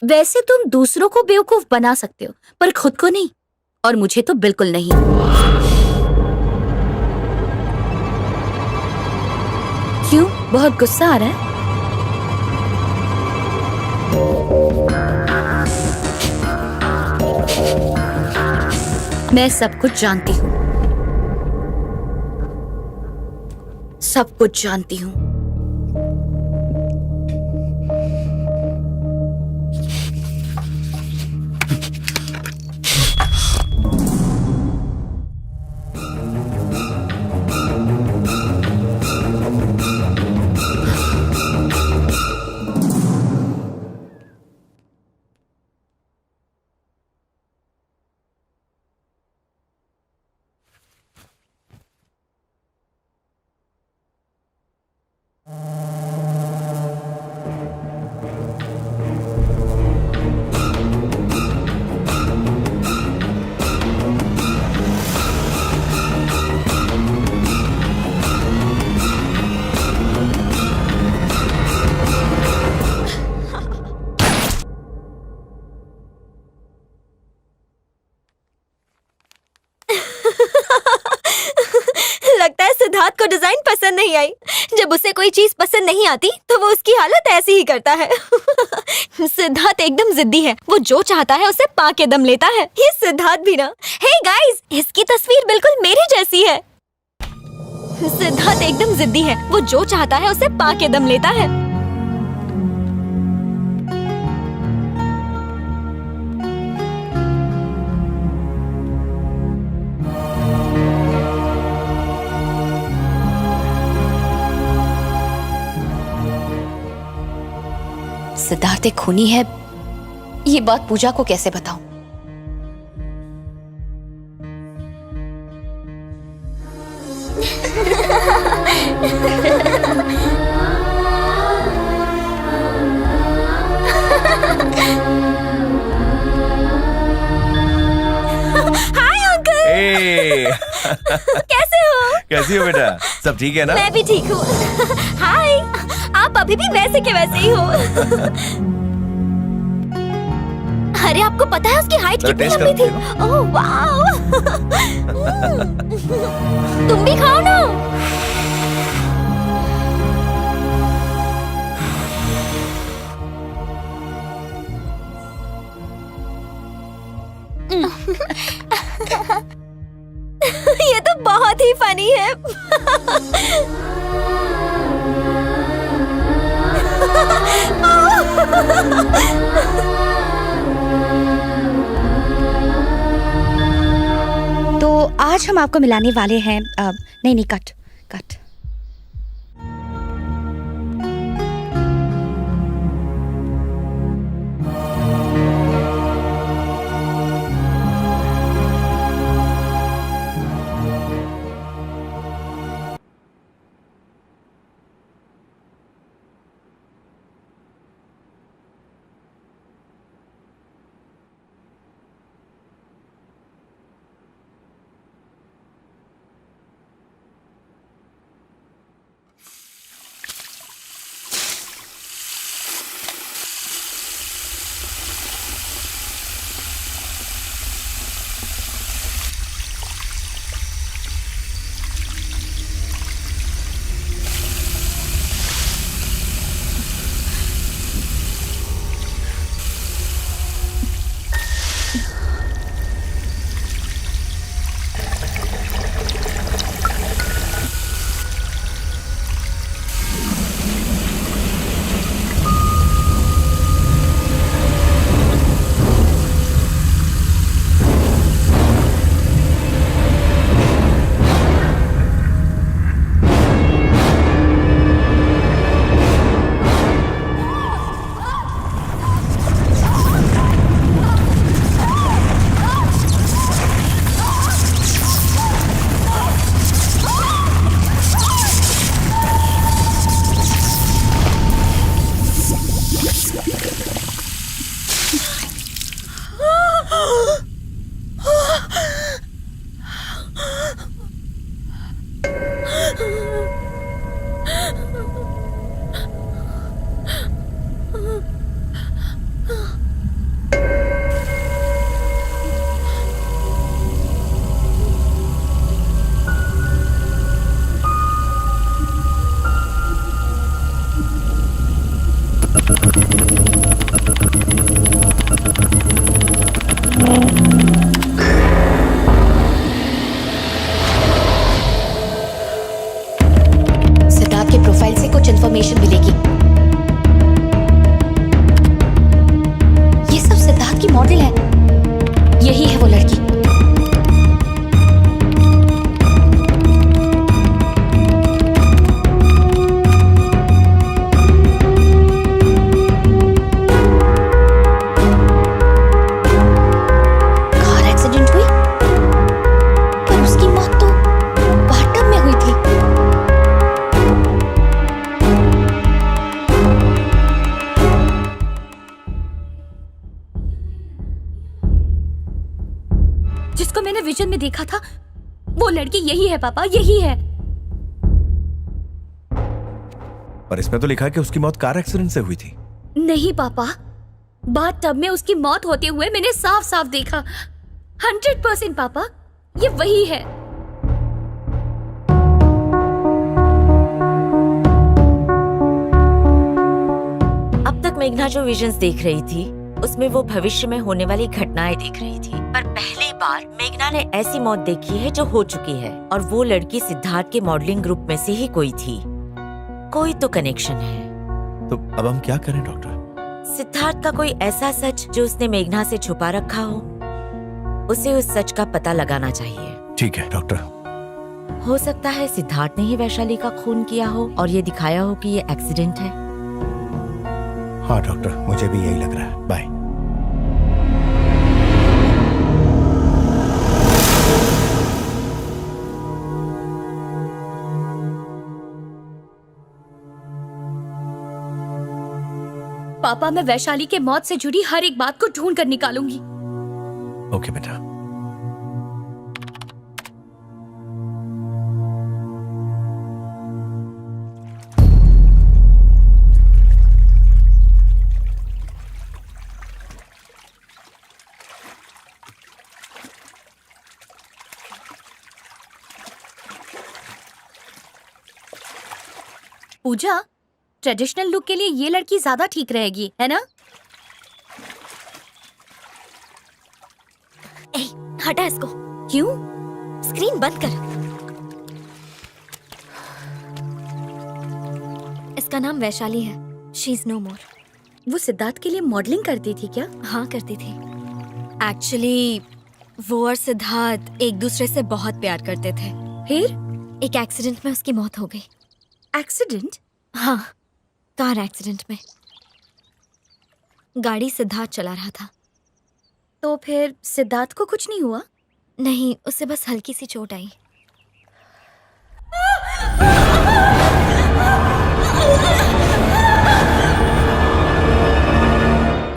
वैसे तुम दूसरों को बेवकूफ बना सकते हो, पर खुद को नहीं, और मुझे तो बिल्कुल नहीं। क्यों, बहुत गुस्सा आ रहा है? मैं सब कुछ जानती हूँ, सब कुछ जानती हूँ। लगता है सिद्धार्थ को डिजाइन पसंद नहीं आई। जब उसे कोई चीज पसंद नहीं आती तो वो उसकी हालत ऐसी ही करता है। सिद्धार्थ एकदम जिद्दी है। वो जो चाहता है उसे पा के दम लेता है। ये सिद्धार्थ भी ना। हे गाइस, इसकी तस्वीर बिल्कुल मेरी जैसी है। सिद्धार्थ एकदम जिद्दी है। वो जो चाहता है उसे पा के दम लेता है। सिद्धार्थ एक खूनी है, ये बात पूजा को कैसे बताऊं? Hi uncle. कैसे हो? कैसी हो बेटा? सब ठीक है ना? मैं भी ठीक हूँ। हाय, आप अभी भी वैसे के वैसे ही हो। अरे आपको पता है उसकी हाइट कितनी लंबी थी? Oh wow. तुम भी खाओ ना। ये तो बहुत ही फनी है। तो आज हम आपको मिलाने वाले हैं नहीं कट कट। जिसको मैंने विजन में देखा था, वो लड़की यही है पापा, यही है। पर इसमें तो लिखा है कि उसकी मौत कार एक्सीडेंट से हुई थी। नहीं पापा, बाथ टब में उसकी मौत होते हुए मैंने साफ साफ देखा। 100% पापा, ये वही है। अब तक मेघना जो विजन्स देख रही थी उसमें वो भविष्य में होने वाली घटनाएं देख रही थी, पर पहली बार मेघना ने ऐसी मौत देखी है जो हो चुकी है, और वो लड़की सिद्धार्थ के मॉडलिंग ग्रुप में से ही कोई थी। कोई तो कनेक्शन है। तो अब हम क्या करें डॉक्टर? सिद्धार्थ का कोई ऐसा सच जो उसने मेघना से छुपा रखा हो, उसे उस सच का पता लगाना चाहिए। ठीक है डॉक्टर। हो सकता है सिद्धार्थ ने ही वैशाली का खून किया हो और ये दिखाया हो कि ये एक्सीडेंट है। हाँ डॉक्टर, मुझे भी यही लग रहा है। बाय। पापा, मैं वैशाली के मौत से जुड़ी हर एक बात को ढूंढ कर निकालूंगी। ओके बेटा। पूजा, ट्रेडिशनल लुक के लिए ये लड़की ज्यादा ठीक रहेगी, है ना? ए, हटा इसको। क्यों? स्क्रीन बंद कर। इसका नाम वैशाली है। शी इज नो मोर। वो सिद्धार्थ के लिए मॉडलिंग करती थी क्या? हाँ, करती थी। एक्चुअली वो और सिद्धार्थ एक दूसरे से बहुत प्यार करते थे। फिर एक एक्सीडेंट में उसकी मौत हो गई। एक्सीडेंट? हाँ, कार एक्सीडेंट में। गाड़ी सिद्धार्थ चला रहा था। तो फिर सिद्धार्थ को कुछ नहीं हुआ? नहीं, उसे बस हल्की सी चोट आई।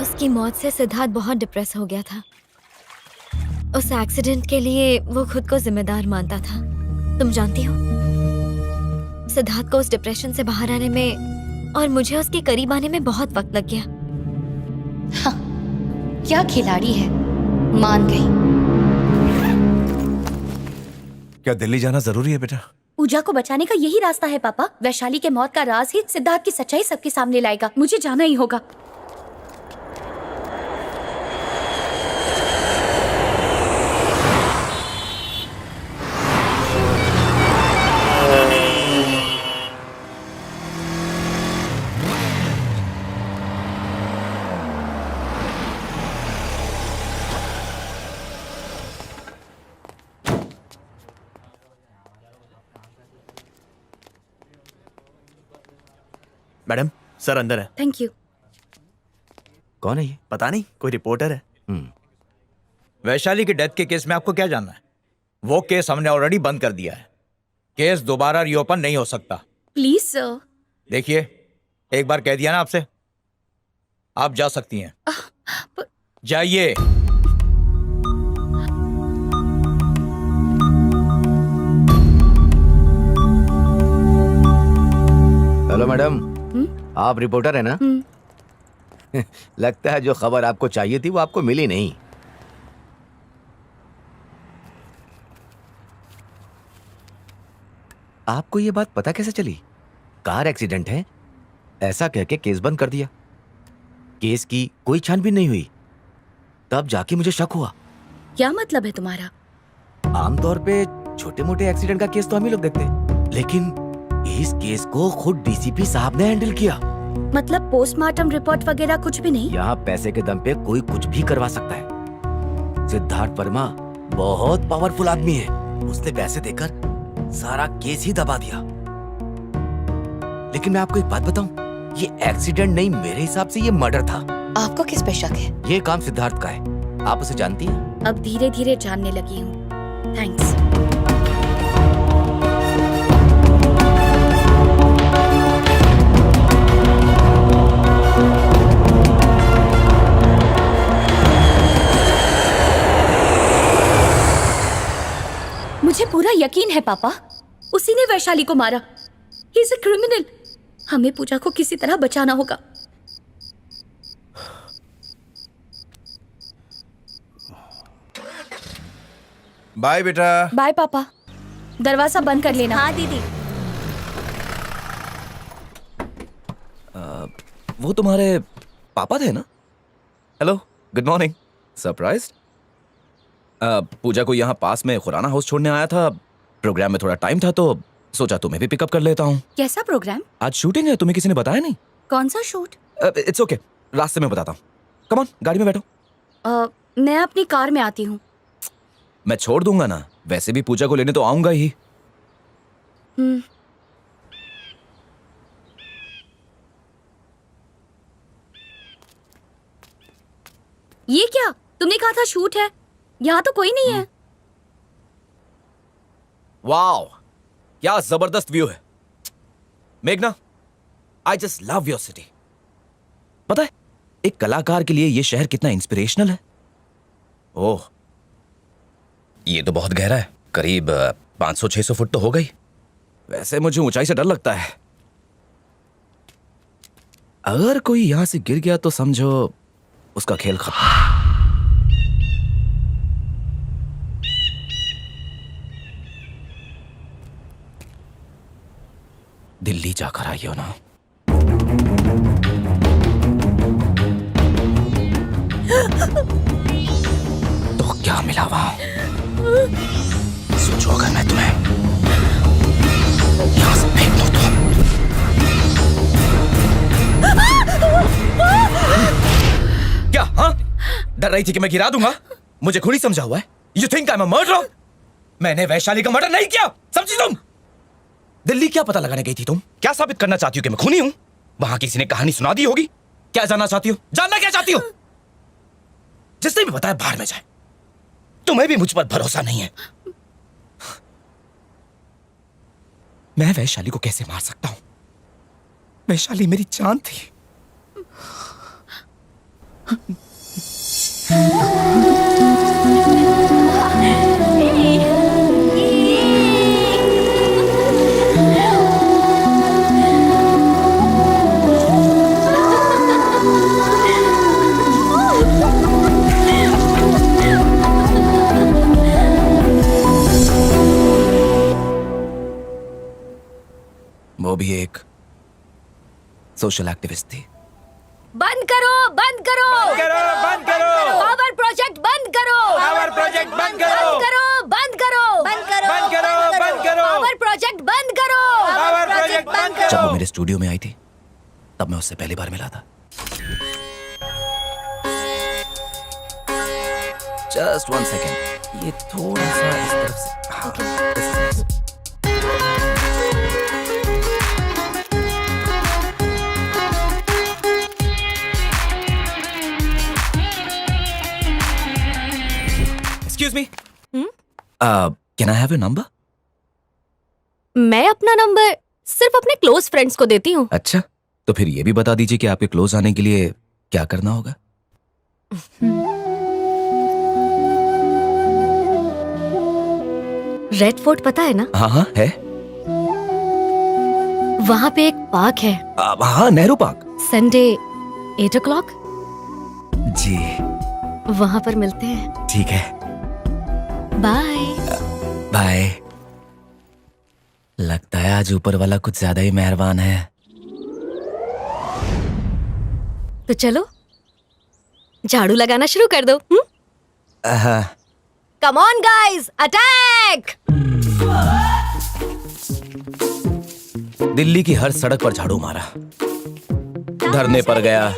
उसकी मौत से सिद्धार्थ बहुत डिप्रेस हो गया था। उस एक्सीडेंट के लिए वो खुद को जिम्मेदार मानता था। तुम जानती हो, सिद्धार्थ को उस डिप्रेशन से बाहर आने में और मुझे उसके करीब आने में बहुत वक्त लग गया। हाँ, क्या खिलाड़ी है, मान गई। क्या दिल्ली जाना जरूरी है बेटा? पूजा को बचाने का यही रास्ता है पापा। वैशाली के मौत का राज ही सिद्धार्थ की सच्चाई सबके सामने लाएगा। मुझे जाना ही होगा। मैडम, सर अंदर है। Thank you. कौन है ये? पता नहीं, कोई रिपोर्टर है। वैशाली की डेथ के केस में आपको क्या जानना है? वो केस हमने ऑलरेडी बंद कर दिया है। केस दोबारा रीओपन नहीं हो सकता। Please sir. देखिए, एक बार कह दिया ना आपसे, आप जा सकती हैं। जाइए। हेलो मैडम, आप रिपोर्टर है ना? लगता है जो खबर आपको चाहिए थी वो आपको मिली नहीं। आपको ये बात पता कैसे चली? कार एक्सीडेंट है ऐसा कह के केस बंद कर दिया। केस की कोई छानबीन नहीं हुई। तब जाके मुझे शक हुआ। क्या मतलब है तुम्हारा? आमतौर पे छोटे मोटे एक्सीडेंट का केस तो हम ही लोग देखते, लेकिन इस केस को खुद डीसीपी साहब ने हैंडल किया। मतलब पोस्टमार्टम रिपोर्ट वगैरह कुछ भी नहीं? यहाँ पैसे के दम पे कोई कुछ भी करवा सकता है। सिद्धार्थ वर्मा बहुत पावरफुल आदमी है। उसने पैसे देकर सारा केस ही दबा दिया। लेकिन मैं आपको एक बात बताऊं, ये एक्सीडेंट नहीं, मेरे हिसाब से ये मर्डर था। आपको किस पे शक है? ये काम सिद्धार्थ का है। आप उसे जानती हैं? अब धीरे धीरे जानने लगी हूँ। थैंक्स। मुझे पूरा यकीन है पापा, उसी ने वैशाली को मारा। He is a criminal. हमें पूजा को किसी तरह बचाना होगा। बाय बेटा। बाय पापा। दरवाजा बंद कर लेना। हाँ दीदी। वो तुम्हारे पापा थे ना? Hello, good morning. सरप्राइज? पूजा को यहाँ पास में खुराना हाउस छोड़ने आया था। प्रोग्राम में थोड़ा टाइम था तो सोचा तुम्हें भी पिकअप कर लेता हूँ। कैसा प्रोग्राम? आज शूटिंग है, तुम्हें किसी ने बताया नहीं? कौन सा शूट? इट्स ओके, रास्ते में बताता हूँ। कम ऑन, गाड़ी में बैठो। मैं अपनी कार में आती हूँ। मैं छोड़ दूंगा ना, वैसे भी पूजा को लेने तो आऊंगा ही। ये क्या? तुमने कहा था शूट है, यहाँ तो कोई नहीं है। वाओ, क्या जबरदस्त व्यू है। मेघना, I just love your city. पता है, एक कलाकार के लिए ये शहर कितना इंस्पिरेशनल है। ओह, ये तो बहुत गहरा है, करीब 500-600 फुट तो हो गई। वैसे मुझे ऊंचाई से डर लगता है। अगर कोई यहां से गिर गया तो समझो उसका खेल खत्म। दिल्ली जाकर आई हो ना? तो क्या मिला वहां? सोचो अगर मैं तुम्हें यहां से फेंक दूं तो। क्या? हाँ, डर रही थी कि मैं गिरा दूंगा? मुझे खुद ही समझा हुआ है। You think I am a murderer? मैंने वैशाली का मर्डर नहीं किया, समझी तुम? दिल्ली क्या पता लगाने गई थी तुम? क्या साबित करना चाहती हो कि मैं खूनी हूं? वहां किसी ने कहानी सुना दी होगी। क्या जानना चाहती हो? जानना क्या चाहती हो? जिसने भी बताया बाहर में जाए। तुम्हें भी मुझ पर भरोसा नहीं है। मैं वैशाली को कैसे मार सकता हूं? वैशाली मेरी जान थी। वो भी एक सोशल एक्टिविस्ट थी। बंद करो, बंद करो, बंद करो, बंद करो। पावर प्रोजेक्ट बंद करो, पावर प्रोजेक्ट बंद करो। बंद करो, बंद करो, बंद करो, बंद करो, बंद करो। पावर प्रोजेक्ट बंद करो, पावर प्रोजेक्ट बंद जब करो। वो मेरे स्टूडियो में आई थी तब मैं उससे पहली बार मिला था। जस्ट 1 सेकेंड, ये थोड़ा सा इस तरफ से। हाँ, this is nice. Excuse me. Can I have your number? मैं अपना नंबर सिर्फ अपने क्लोज फ्रेंड्स को देती हूँ। अच्छा, तो फिर ये भी बता दीजिए कि आपके क्लोज आने के लिए क्या करना होगा। रेड फोर्ट पता है ना? हाँ हाँ है। वहाँ पे एक पार्क है। हाँ, नेहरू पार्क। संडे 8 o'clock जी, वहाँ पर मिलते हैं। ठीक है। बाय। बाय। लगता है आज ऊपर वाला कुछ ज्यादा ही मेहरबान है। तो चलो झाड़ू लगाना शुरू कर दो। Come on guys, attack! Delhi की हर सड़क पर झाड़ू मारा, धरने पर गया,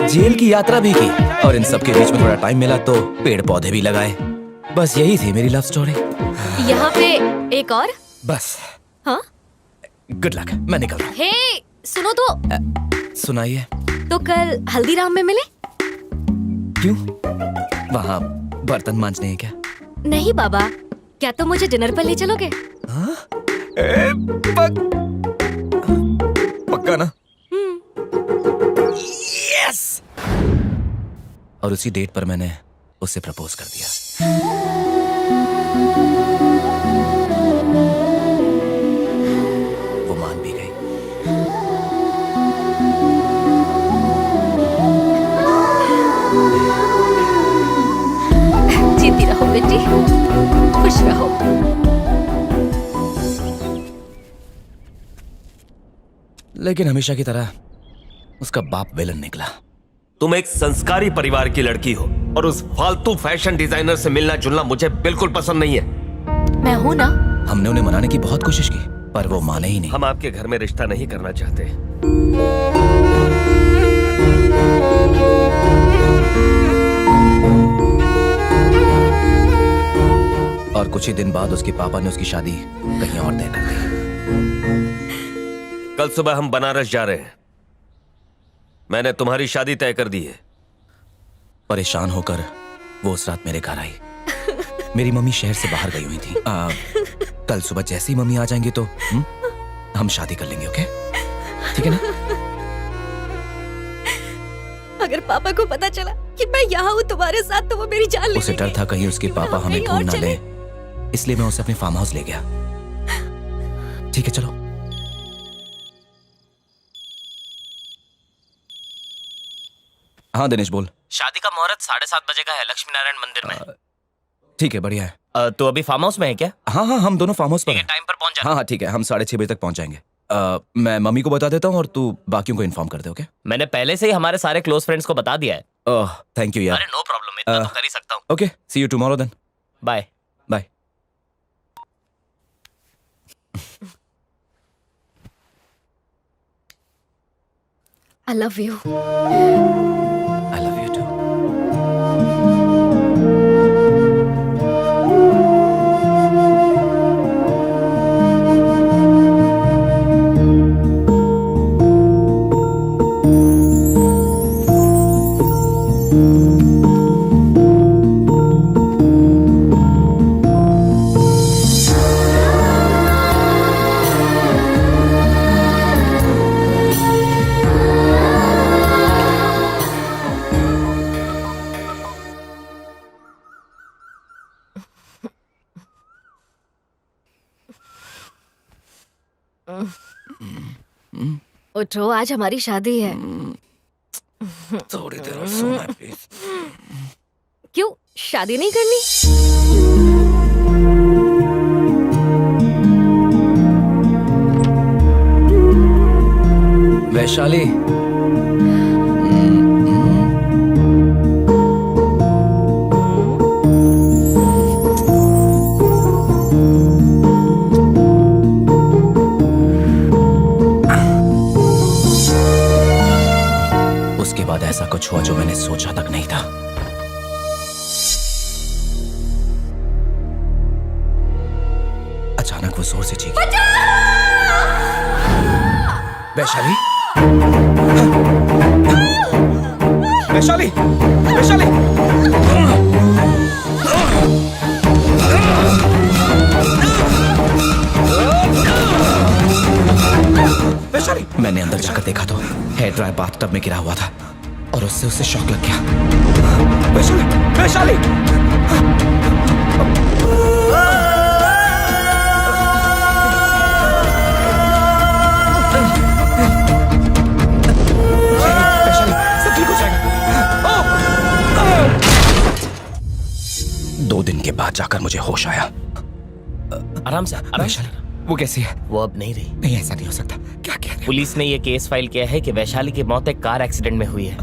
जेल की यात्रा भी की और इन सब के बीच में थोड़ा टाइम मिला तो पेड़ पौधे भी लगाए। बस यही थी मेरी लव स्टोरी। यहाँ पे एक और। बस। हाँ? गुड लक, मैं निकल रहा हूँ। हे, सुनो तो। सुनाइए। तो कल हल्दीराम में मिले? क्यों? वहाँ बर्तन मांजने हैं क्या? नहीं बाबा, क्या तुम मुझे डिनर पर ले चलोगे? हाँ? पक्का ना? यस! और उसी डेट पर मैंने उससे प्रपोज कर दिया। खुश रहो। लेकिन हमेशा की तरह उसका बाप विलन निकला। तुम एक संस्कारी परिवार की लड़की हो और उस फालतू फैशन डिजाइनर से मिलना जुलना मुझे बिल्कुल पसंद नहीं है। मैं हूं ना। हमने उन्हें मनाने की बहुत कोशिश की पर वो माने ही नहीं। हम आपके घर में रिश्ता नहीं करना चाहते। और कुछ ही दिन बाद उसके पापा ने उसकी शादी कहीं और तय कर दी। कल सुबह हम बनारस जा रहे हैं। मैंने तुम्हारी शादी तय कर दी है। परेशान होकर वो उस रात मेरे घर आई। मेरी मम्मी शहर से बाहर गई हुई थी। कल सुबह जैसे ही मम्मी आ जाएंगी तो हम शादी कर लेंगे। ओके, ठीक है ना? अगर पापा को पता चला कि मैं यहाँ हूँ तुम्हारे साथ तो वो मेरी जान ले उसे डर था कहीं उसके पापा हमें कहीं और ढूंढ ना चले। ले, इसलिए मैं उसे अपने फार्म हाउस ले गया। ठीक है, चलो। हाँ दिनेश बोल। शादी का मुहूर्त 7:30 बजे का है, लक्ष्मी नारायण मंदिर में। ठीक है, बढ़िया है। तो अभी फार्म हाउस में है क्या? हाँ हाँ, हम दोनों फार्म हाउस पर हैं। टाइम पर पहुंच जाना। हाँ हाँ ठीक है, हम 6:30 बजे तक पहुंच जाएंगे। मैं मम्मी को बता देता हूँ और तू बाकियों को इन्फॉर्म कर दे। ओके? मैंने पहले से ही हमारे सारे क्लोज फ्रेंड्स को बता दिया है। थैंक यू यार। अरे नो प्रॉब्लम, इतना तो कर ही सकता हूँ। Okay, see you tomorrow then. Bye bye. I love you. I love you too. उठो, आज हमारी शादी है। थोड़ी देर और सोना है प्लीज। क्यों शादी नहीं करनी? वैशाली, उसके बाद ऐसा कुछ हुआ जो मैंने सोचा तक नहीं था। अचानक वो जोर से चीखी। वैशाली, वैशाली, वैशाली, वैशाली। मैंने अंदर जाकर देखा तो हेयर ड्राई बाथटब में गिरा हुआ था और उससे उसे शॉक लग गया। वैशाली, वैशाली। वैशाली, सब ठीक हो जाएगा। 2 दिन के बाद जाकर मुझे होश आया। आराम से, आराम से। वो कैसी है? वो अब नहीं रही। नहीं, ऐसा नहीं हो सकता। क्या कह रहे हो? पुलिस ने ये केस फाइल किया है कि वैशाली की मौत एक कार एक्सीडेंट में हुई है।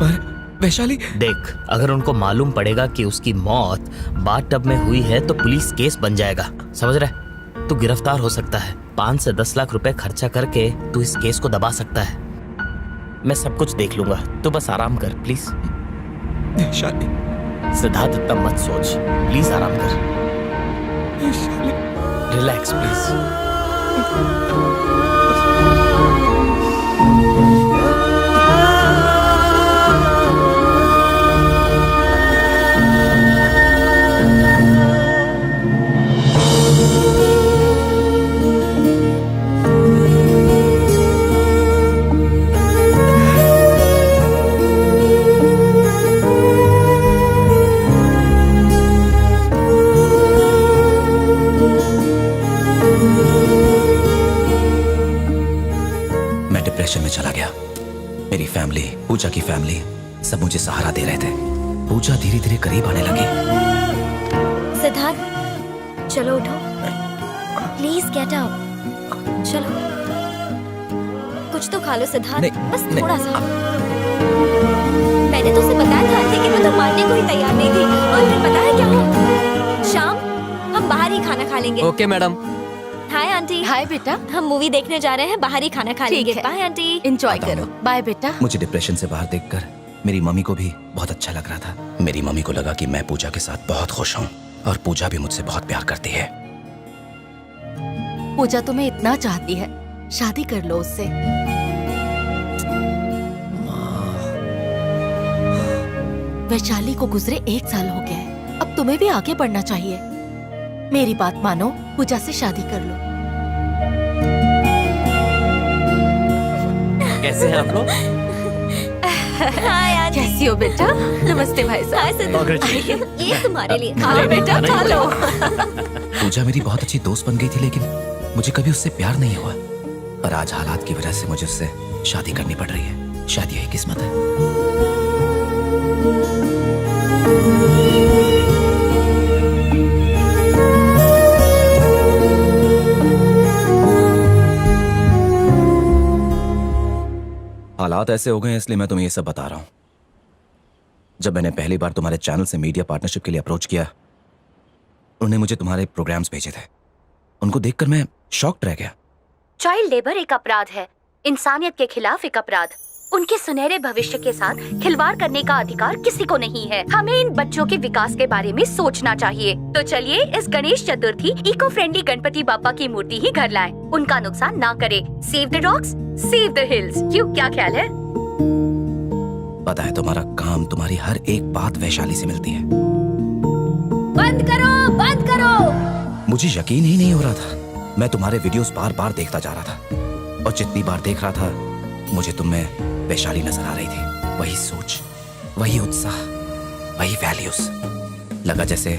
पर वैशाली, देख, अगर उनको मालूम पड़ेगा कि उसकी मौत बाथटब में हुई है तो पुलिस केस बन जाएगा। समझ रहे? तू गिरफ्तार हो सकता है। 5 से 10 लाख रुपए खर्चा करके तू इस केस को दबा सकता है। मैं सब कुछ देख लूंगा, तू बस आराम कर प्लीज। वैशाली, सिद्धार्थ, इतना मत सोच, प्लीज आराम कर। Vaishali, relax please. डिप्रेशन में चला गया। मेरी फैमिली, पूजा की फैमिली सब मुझे सहारा दे रहे थे। पूजा धीरे धीरे करीब आने लगी। सिद्धार्थ चलो उठो, प्लीज गेट अप, चलो कुछ तो खा लो सिद्धार्थ, बस थोड़ा सा। मैंने तो उसे बताया था लेकिन वो तो मानने को ही तैयार नहीं थी, और फिर पता है क्या हुआ? शाम हम बाहर ही खाना खा लेंगे। Okay madam. Hi aunty. Hi बेटा। हम मूवी देखने जा रहे हैं, बाहर ही खाना खा लेंगे। है। Bye aunty. एंजॉय करो। बाय बेटा। मुझे डिप्रेशन से बाहर देखकर मेरी मम्मी को भी बहुत अच्छा लग रहा था। मेरी मम्मी को लगा कि मैं पूजा के साथ बहुत खुश हूँ और पूजा भी मुझसे बहुत प्यार करती है। पूजा तुम्हें इतना चाहती है, शादी कर लो उससे। वैशाली को गुजरे 1 साल हो गया है, अब तुम्हें भी आगे बढ़ना चाहिए। मेरी बात मानो, पूजा से शादी कर लो। कैसे हैं आप लोग? Hi aunty. कैसी हो बेटा? नमस्ते भाई साहब। हाय सिद्धार्थ, ये तुम्हारे लिए। हाँ बेटा, खा लो। पूजा मेरी बहुत अच्छी दोस्त बन गई थी, लेकिन मुझे कभी उससे प्यार नहीं हुआ। पर आज हालात की वजह से मुझे उससे शादी करनी पड़ रही है। शादी यही किस्मत है। हालात ऐसे हो गए हैं, इसलिए मैं तुम्हें ये सब बता रहा हूं। जब मैंने पहली बार तुम्हारे चैनल से मीडिया पार्टनरशिप के लिए अप्रोच किया, उन्होंने मुझे तुम्हारे प्रोग्राम्स भेजे थे। उनको देखकर मैं शॉक्ड रह गया। चाइल्ड लेबर एक अपराध है, इंसानियत के खिलाफ एक अपराध। उनके सुनहरे भविष्य के साथ खिलवाड़ करने का अधिकार किसी को नहीं है। हमें इन बच्चों के विकास के बारे में सोचना चाहिए। तो चलिए इस गणेश चतुर्थी इको फ्रेंडली गणपति बापा की मूर्ति ही घर लाएं। उनका नुकसान ना करे। Save the dogs, save the hills. क्यों, क्या ख्याल है? पता है, तुम्हारा काम, तुम्हारी हर एक बात वैशाली से मिलती है। बंद करो, बंद करो। मुझे यकीन ही नहीं हो रहा था। मैं तुम्हारे वीडियोस बार बार देखता जा रहा था, और जितनी बार देख रहा था मुझे तुम में वैशाली नजर आ रही थी। वही सोच, वही उत्साह, वही वैल्यूज। लगा जैसे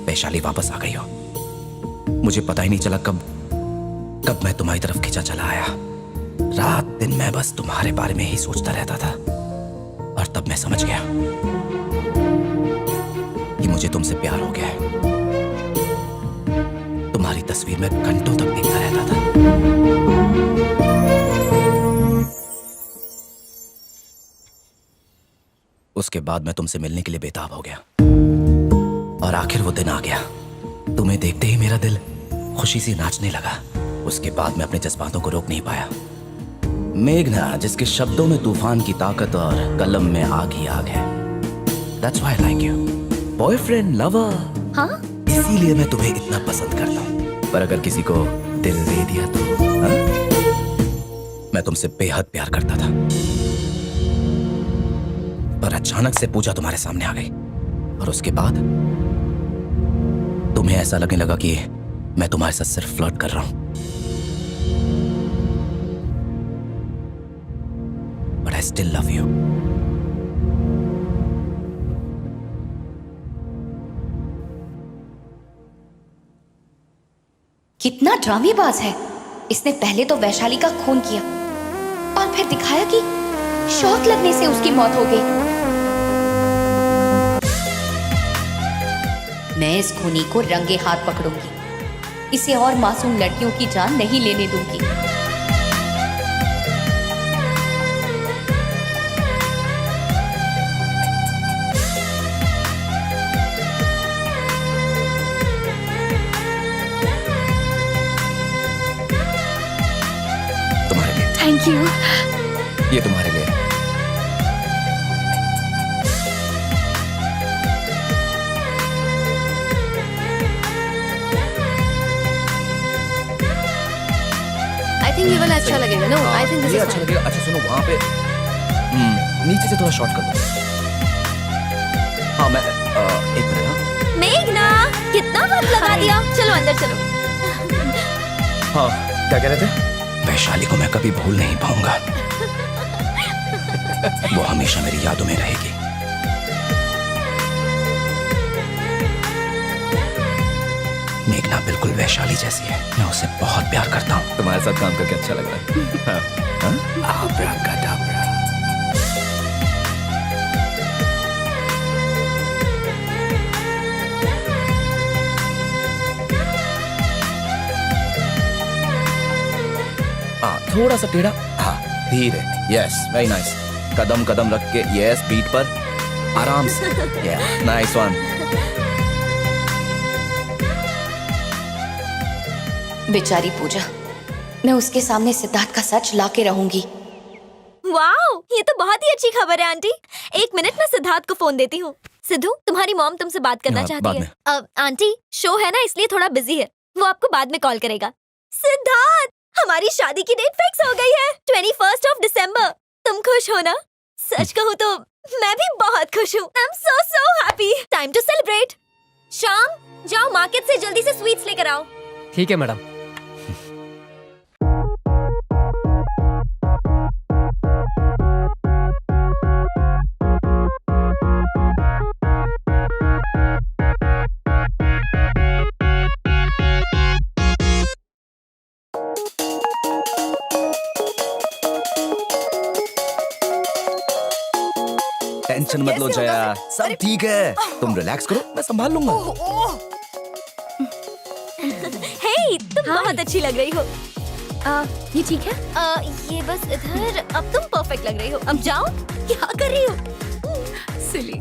वैशाली वापस आ गई हो। मुझे पता ही नहीं चला कब मैं तुम्हारी तरफ खिंचा चला आया। रात दिन मैं बस तुम्हारे बारे में ही सोचता रहता था, और तब मैं समझ गया कि मुझे तुमसे प्यार हो गया है। तुम्हारी तस्वीर में घंटों तक देखता रहता था। उसके बाद मैं तुमसे मिलने के लिए बेताब हो गया, और आखिर वो दिन आ गया। तुम्हें देखते ही मेरा दिल खुशी से नाचने लगा। उसके बाद मैं अपने जज्बातों को रोक नहीं पाया। मेघना, जिसके शब्दों में तूफान की ताकत और कलम में आग ही आग है। That's why I like you. Boyfriend, lover. हाँ? इसीलिए मैं तुम्हें इतना पसंद करता हूँ। पर अगर किसी को दिल दे दिया तो हाँ? मैं तुमसे बेहद प्यार करता था, पर अचानक से पूजा तुम्हारे सामने आ गई, और उसके बाद तुम्हें ऐसा लगने लगा कि मैं तुम्हारे साथ सिर्फ फ्लर्ट कर रहा हूं। But I still love you. कितना ड्रामेबाज है। इसने पहले तो वैशाली का खून किया और फिर दिखाया कि शॉक लगने से उसकी मौत हो गई। मैं इस खूनी को रंगे हाथ पकड़ूंगी। इसे और मासूम लड़कियों की जान नहीं लेने दूंगी। तुम्हारे लिए। Thank you. ये तुम्हारे लिए। I think ये वाला अच्छा लगेगा। No, I think this ये is अच्छा fine. लगेगा। अच्छा सुनो, वहाँ पे नीचे से थोड़ा शॉर्ट कर दो। हाँ, मैं एक मिनट। हाँ मेघना, कितना वक्त लगा दिया। चलो अंदर चलो। हाँ, क्या कह रहे थे? वैशाली को मैं कभी भूल नहीं पाऊंगा। वो हमेशा मेरी यादों में रहेगी। मेघना बिल्कुल वैशाली जैसी है। मैं उसे बहुत प्यार करता हूँ। तुम्हारे साथ काम करके अच्छा लग रहा है। आब्राकाडाब्रा। थोड़ा सा टेढ़ा, हाँ धीरे, यस वेरी नाइस, कदम कदम रख के, यस बीट पर आराम से, नाइस वन। बेचारी पूजा, मैं उसके सामने सिद्धार्थ का सच ला के रहूंगी। वाओ, ये तो बहुत ही अच्छी खबर है आंटी। एक मिनट में सिद्धार्थ को फोन देती हूँ। सिद्धू, तुम्हारी मॉम तुमसे बात करना हाँ, चाहती बाद है। आंटी, शो है ना इसलिए थोड़ा बिजी है, वो आपको बाद में कॉल करेगा। सिद्धार्थ, हमारी शादी की डेट फिक्स हो गई है, 21 दिसंबर। तुम खुश हो ना? सच कहूँ तो मैं भी बहुत खुश हूँ। I am so happy. Time to celebrate. शाम, जाओ मार्केट से जल्दी से स्वीट्स लेकर आओ। ठीक है मैडम। टेंशन मत लो जया, सब ठीक है, तुम रिलैक्स करो, मैं संभाल लूंगा। हे, तुम बहुत अच्छी लग रही हो। ये ठीक है? ये बस इधर। अब तुम परफेक्ट लग रही हो। अब जाओ। क्या कर रही हो? सिली।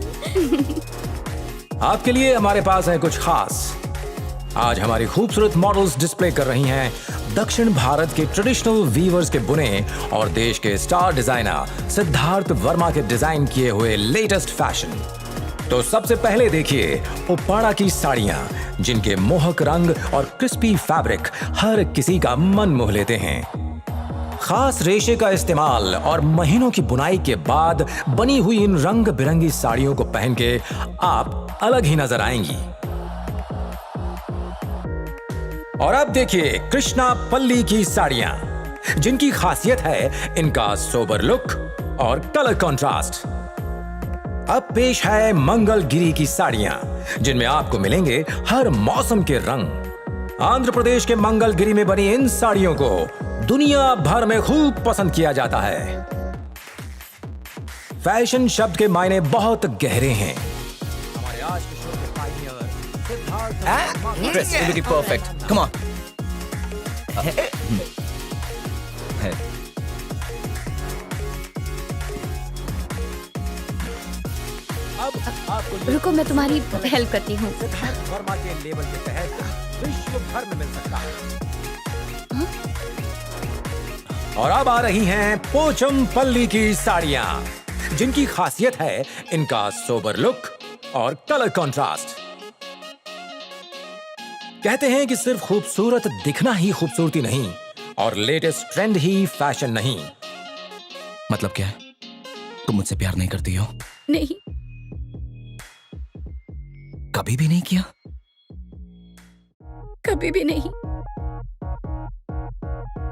आपके लिए हमारे पास है कुछ खास। आज हमारी खूबसूरत मॉडल्स डिस्प्ले कर रही हैं दक्षिण भारत के ट्रेडिशनल वीवर्स के बुने और देश के स्टार डिजाइनर सिद्धार्थ वर्मा के डिजाइन किए हुए लेटेस्ट फैशन। तो सबसे पहले देखिए उप्पाड़ा की साड़ियां, जिनके मोहक रंग और क्रिस्पी फैब्रिक हर किसी का मन मोह लेते हैं। खास रेशे का इस्तेमाल और महीनों की बुनाई के बाद बनी हुई इन रंग बिरंगी साड़ियों को पहन के आप अलग ही नजर आएंगी। और अब देखिए कृष्णा पल्ली की साड़ियां, जिनकी खासियत है इनका सोबर लुक और कलर कंट्रास्ट। अब पेश है मंगलगिरी की साड़ियां, जिनमें आपको मिलेंगे हर मौसम के रंग। आंध्र प्रदेश के मंगलगिरी में बनी इन साड़ियों को दुनिया भर में खूब पसंद किया जाता है। फैशन शब्द के मायने बहुत गहरे हैं। हमारे आज के शो के Pioneer Siddharth dress looking perfect, come on. अब आपको रुको, मैं तुम्हारी हेल्प करती हूँ। सिद्धार्थ वर्मा के लेबल के तहत विश्व भर में मिल सकता है। और अब आ रही हैं पोचमपल्ली की साड़ियां, जिनकी खासियत है इनका सोबर लुक और कलर कंट्रास्ट। कहते हैं कि सिर्फ खूबसूरत दिखना ही खूबसूरती नहीं और लेटेस्ट ट्रेंड ही फैशन नहीं। मतलब क्या है? तुम मुझसे प्यार नहीं करती हो? नहीं, कभी भी नहीं किया? कभी भी नहीं।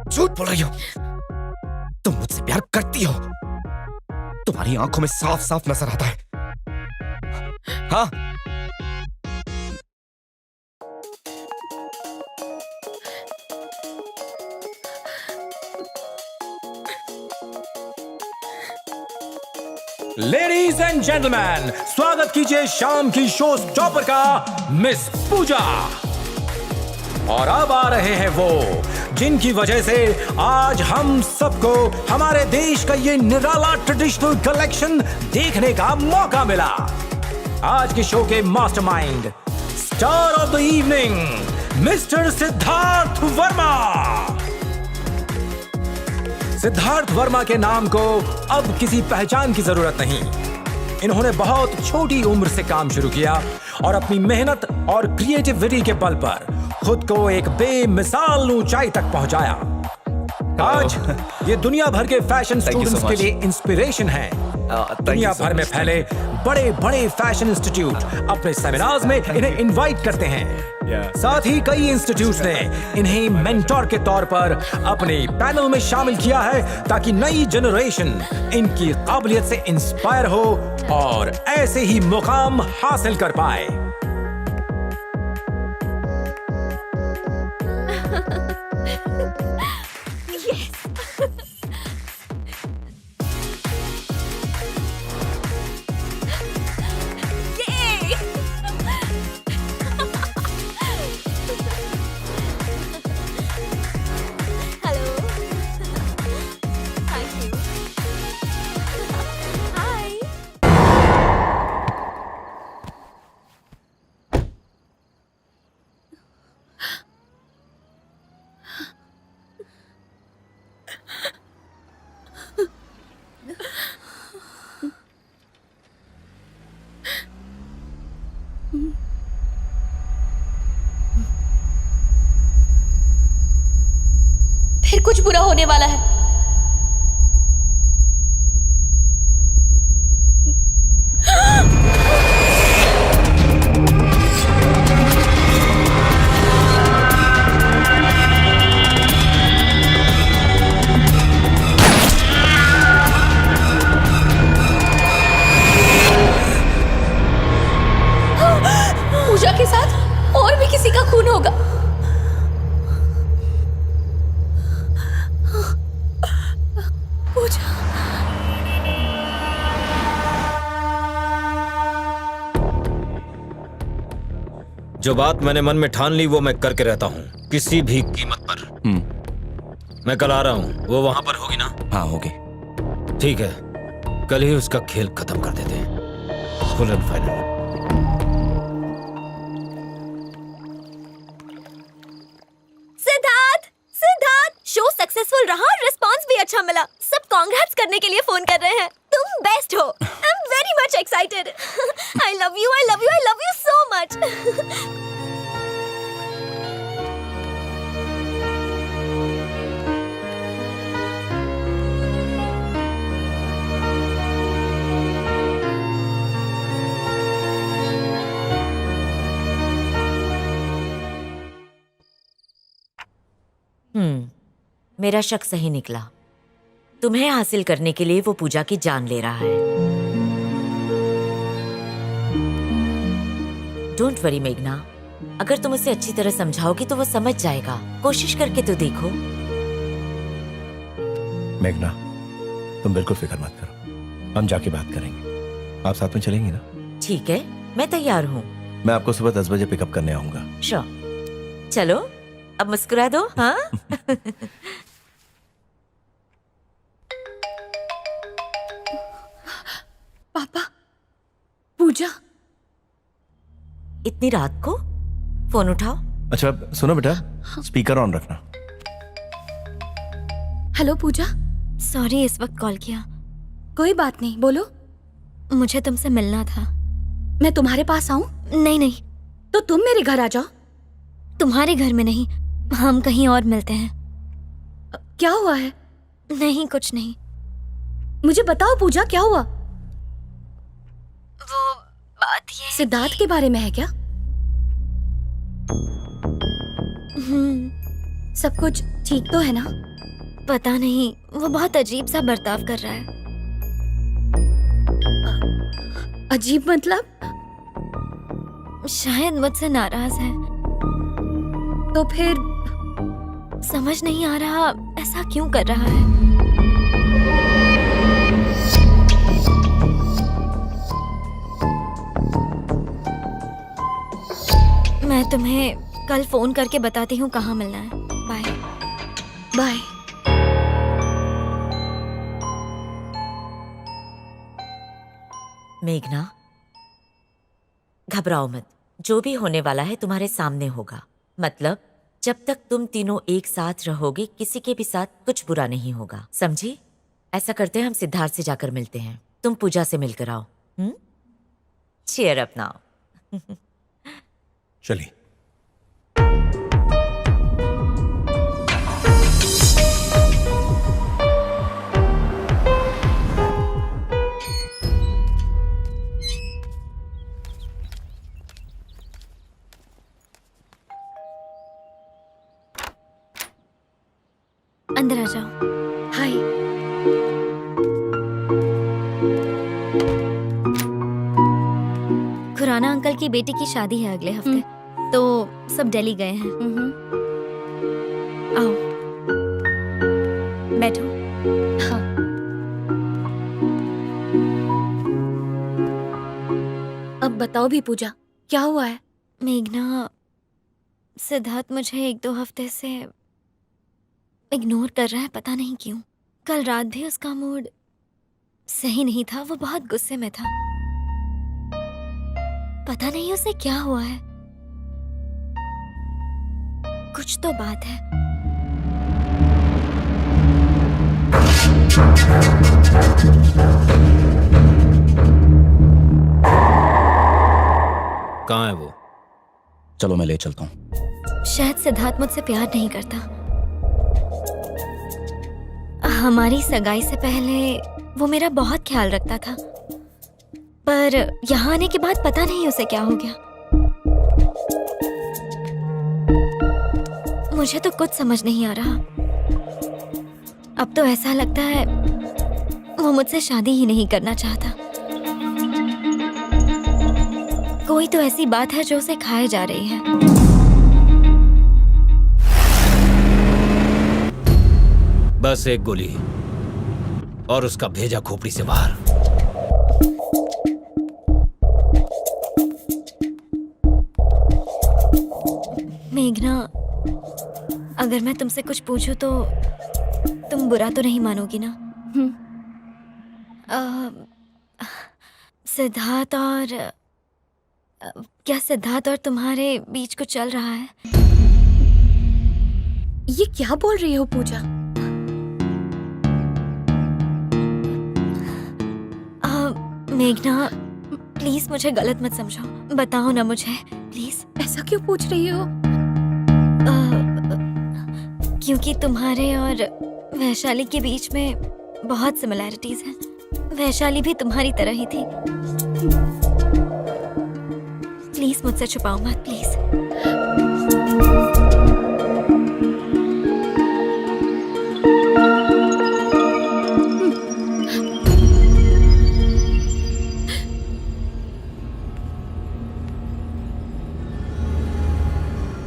झूठ बोल रही हो। तुम मुझसे प्यार करती हो, तुम्हारी आंखों में साफ साफ नजर आता है। हाँ, लेडीज एंड जेंटलमैन, स्वागत कीजिए शाम की शो स्टॉपर का मिस पूजा। और अब आ रहे हैं वो जिनकी वजह से आज हम सबको हमारे देश का ये निराला ट्रेडिशनल कलेक्शन देखने का मौका मिला। आज के शो के mastermind, star of the evening, mister Siddharth Verma. Siddharth Verma के नाम को अब किसी पहचान की जरूरत नहीं। इन्होंने बहुत छोटी उम्र से काम शुरू किया और अपनी मेहनत और क्रिएटिविटी के बल पर खुद को एक बेमिसाल ऊंचाई तक पहुंचाया। आज ये दुनिया भर के फैशन स्टूडेंट्स के लिए इंस्पिरेशन है। दुनिया भर में फैले बड़े बड़े फैशन इंस्टीट्यूट अपने सेमिनार्स में इन्हें इनवाइट करते हैं। साथ ही कई इंस्टीट्यूट्स ने इन्हें मेंटोर के तौर पर अपने पैनल में शामिल किया है, ताकि नई जनरेशन इनकी काबिलियत से इंस्पायर हो और ऐसे ही मुकाम हासिल कर पाए। फिर कुछ बुरा होने वाला है। पूजा के साथ और भी किसी का खून होगा। पूजा, जो बात मैंने मन में ठान ली वो मैं करके रहता हूँ, किसी भी कीमत पर। मैं कल आ रहा हूँ, वो वहां पर होगी ना? हाँ होगी। ठीक है, कल ही उसका खेल खत्म कर देते हैं, full and final. Siddharth, Siddharth, show successful रहा और रिस्पांस भी अच्छा मिला। सब कांग्रेट्स करने के लिए फोन कर रहे हैं। तुम बेस्ट हो। I am very much excited. I love you, I love you, I love you so much. मेरा शक सही निकला। तुम्हें हासिल करने के लिए वो पूजा की जान ले रहा है। डोंट वरी मेघना, अगर तुम उसे अच्छी तरह समझाओगी तो वो समझ जाएगा। कोशिश करके तो देखो। मेघना, तुम बिल्कुल फिक्र मत करो, हम जाके बात करेंगे। आप साथ में चलेंगी ना? ठीक है, मैं तैयार हूँ। मैं आपको सुबह 10 बजे पिकअप करने आऊंगा। श्योर। चलो अब मुस्कुरा दो। हाँ। पापा, पूजा। इतनी रात को फोन उठाओ। अच्छा सुनो बेटा, स्पीकर ऑन रखना। हेलो पूजा। सॉरी इस वक्त कॉल किया। कोई बात नहीं, बोलो। मुझे तुमसे मिलना था। मैं तुम्हारे पास आऊं? नहीं नहीं, तो तुम मेरे घर आ जाओ। तुम्हारे घर में नहीं, हम कहीं और मिलते हैं। क्या हुआ है? नहीं कुछ नहीं। मुझे बताओ पूजा, क्या हुआ? वो बात ये सिद्धार्थ के बारे में है क्या? सब कुछ ठीक तो है ना? पता नहीं, वो बहुत अजीब सा बर्ताव कर रहा है। अजीब मतलब? शायद मुझसे नाराज है। तो फिर समझ नहीं आ रहा ऐसा क्यों कर रहा है। मैं तुम्हें कल फोन करके बताती हूँ कहाँ मिलना है। Bye bye. मेघना, घबराओ मत। जो भी होने वाला है तुम्हारे सामने होगा। मतलब जब तक तुम तीनों एक साथ रहोगे, किसी के भी साथ कुछ बुरा नहीं होगा, समझी? ऐसा करते हैं, हम सिद्धार्थ से जाकर मिलते हैं। तुम पूजा से मिलकर आओ। Cheer up now. चलिए। अंदर आ जाओ। हाय। खुराना अंकल की बेटी की शादी है अगले हफ्ते, तो सब दिल्ली गए हैं। आओ बैठो। हाँ। अब बताओ भी पूजा, क्या हुआ है? मेघना, सिद्धार्थ मुझे 1-2 हफ्ते से इग्नोर कर रहा है, पता नहीं क्यों। कल रात भी उसका मूड सही नहीं था, वो बहुत गुस्से में था। पता नहीं उसे क्या हुआ है। कुछ तो बात है। कहाँ है वो? चलो मैं ले चलता हूँ। शायद सिद्धार्थ मुझसे प्यार नहीं करता। हमारी सगाई से पहले वो मेरा बहुत ख्याल रखता था, पर यहाँ आने के बाद पता नहीं उसे क्या हो गया। मुझे तो कुछ समझ नहीं आ रहा। अब तो ऐसा लगता है वो मुझसे शादी ही नहीं करना चाहता। कोई तो ऐसी बात है जो उसे खाए जा रही है। बस एक गोली और उसका भेजा खोपड़ी से बाहर। मेघना, अगर मैं तुमसे कुछ पूछूं तो तुम बुरा तो नहीं मानोगी ना? सिद्धार्थ और क्या सिद्धार्थ और तुम्हारे बीच कुछ चल रहा है? ये क्या बोल रही हो पूजा? मेघना, प्लीज मुझे गलत मत समझो, बताओ ना मुझे प्लीज। ऐसा क्यों पूछ रही हो? क्योंकि तुम्हारे और वैशाली के बीच में बहुत सिमिलैरिटीज हैं। वैशाली भी तुम्हारी तरह ही थी। प्लीज मुझसे छुपाओ मत, प्लीज।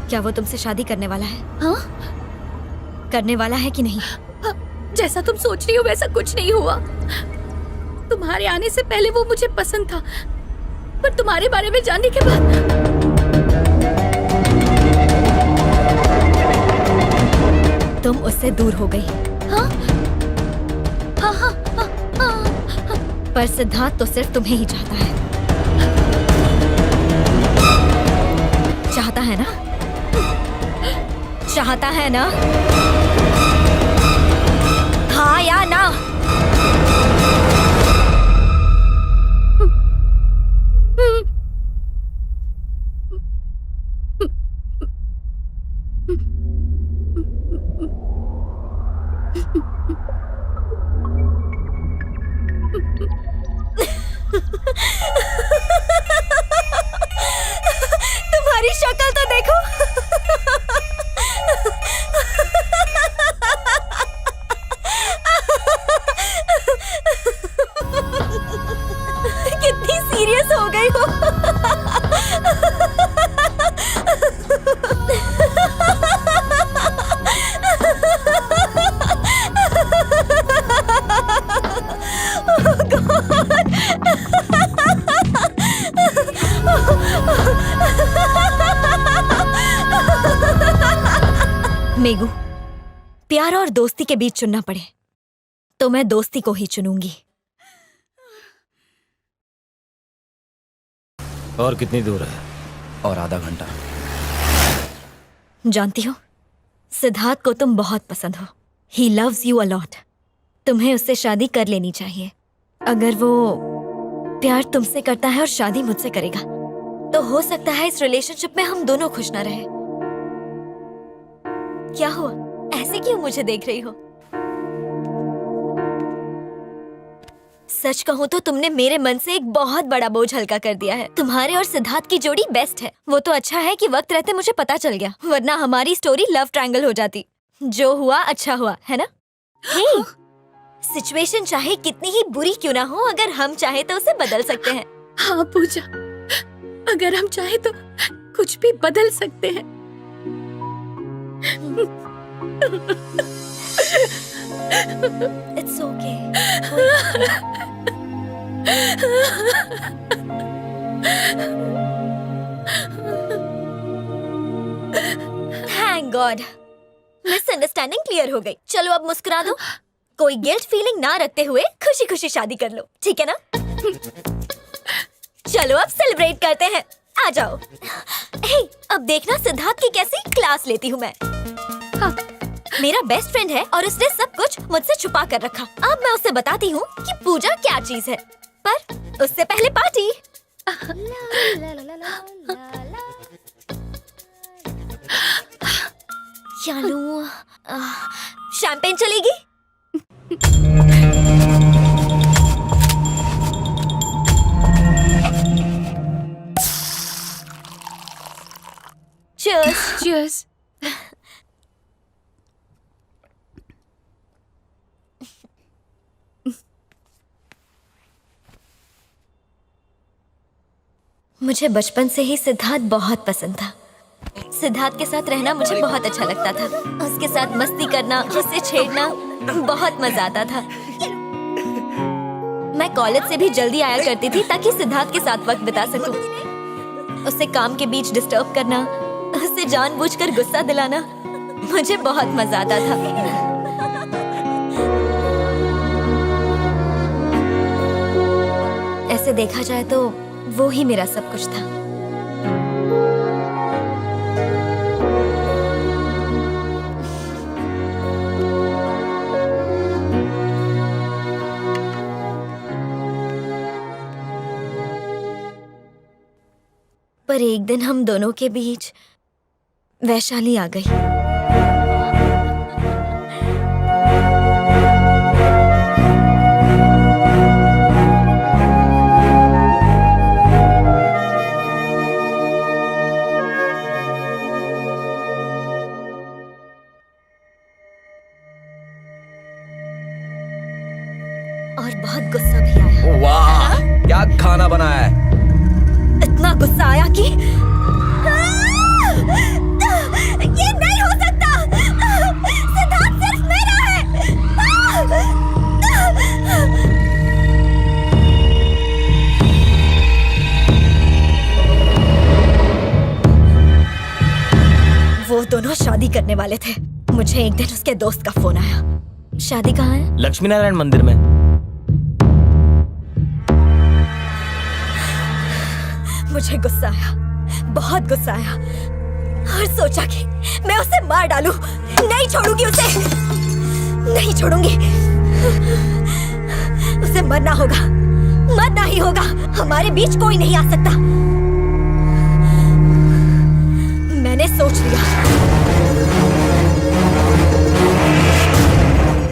क्या वो तुमसे शादी करने वाला है? हाँ? करने वाला है कि नहीं? जैसा तुम सोच रही हो वैसा कुछ नहीं हुआ। तुम्हारे आने से पहले वो मुझे पसंद था, पर तुम्हारे बारे में जानने के बाद तुम उससे दूर हो गई। हाँ? हाँ, हाँ, हाँ, हाँ। पर सिद्धार्थ तो सिर्फ तुम्हें ही चाहता है। चाहता है ना? चाहता है ना? हाँ या ना? तुम्हारी शक्ल तो देखो। कितनी सीरियस हो गई हो। मेगू, प्यार और दोस्ती के बीच चुनना पड़े तो मैं दोस्ती को ही चुनूंगी। और कितनी दूर है? और आधा घंटा। जानती हो, सिद्धार्थ को तुम बहुत पसंद हो। He loves you a lot. तुम्हें उससे शादी कर लेनी चाहिए। अगर वो प्यार तुमसे करता है और शादी मुझसे करेगा तो हो सकता है इस रिलेशनशिप में हम दोनों खुश ना रहे। क्या हुआ? ऐसे क्यों मुझे देख रही हो? सच कहूँ तो तुमने मेरे मन से एक बहुत बड़ा बोझ हल्का कर दिया है। तुम्हारे और सिद्धार्थ की जोड़ी बेस्ट है। वो तो अच्छा है कि वक्त रहते मुझे पता चल गया, वरना हमारी स्टोरी लव ट्रायंगल हो जाती। जो हुआ अच्छा हुआ, है ना? हे, सिचुएशन चाहे कितनी ही बुरी क्यों ना हो, अगर हम चाहे तो उसे बदल सकते हैं। हाँ पूजा, अगर हम चाहे तो कुछ भी बदल सकते हैं। It's okay. Thank God. Misunderstanding clear हो गई। चलो अब मुस्कुरा दो। कोई गिल्ट फीलिंग ना रखते हुए खुशी खुशी शादी कर लो, ठीक है ना? चलो अब सेलिब्रेट करते हैं। आ जाओ। हे, अब देखना सिद्धार्थ की कैसी क्लास लेती हूँ मैं। हाँ, मेरा बेस्ट फ्रेंड है और उसने सब कुछ मुझसे छुपा कर रखा। अब मैं उसे बताती हूँ कि पूजा क्या चीज है, पर उससे पहले पार्टी। क्या लूं? शैंपेन चलेगी? Cheers. Cheers. मुझे बचपन से ही सिद्धार्थ बहुत पसंद था। सिद्धार्थ के साथ रहना मुझे बहुत अच्छा लगता था। उसके साथ मस्ती करना, उससे छेड़ना बहुत मजा आता था। मैं कॉलेज से भी जल्दी आया करती थी ताकि सिद्धार्थ के साथ वक्त बिता सकूं। उसे काम के बीच डिस्टर्ब करना, उसे जानबूझकर गुस्सा दिलाना मुझे बहुत मजा आता था। ऐसे देखा जाए तो वो ही मेरा सब कुछ था। पर एक दिन हम दोनों के बीच वैशाली आ गई। और बहुत गुस्सा भी आया। वाह, क्या खाना बनाया है? इतना गुस्सा आया कि ये नहीं हो सकता। सिद्धार्थ सिर्फ मेरा है। वो दोनों शादी करने वाले थे। मुझे एक दिन उसके दोस्त का फोन आया। शादी कहाँ है? लक्ष्मी नारायण मंदिर में। मुझे गुस्सा आया, बहुत गुस्सा आया और सोचा कि मैं उसे मार डालूं। नहीं छोड़ूंगी उसे, नहीं छोड़ूंगी। उसे मरना होगा, मरना ही होगा। हमारे बीच कोई नहीं आ सकता। मैंने सोच लिया।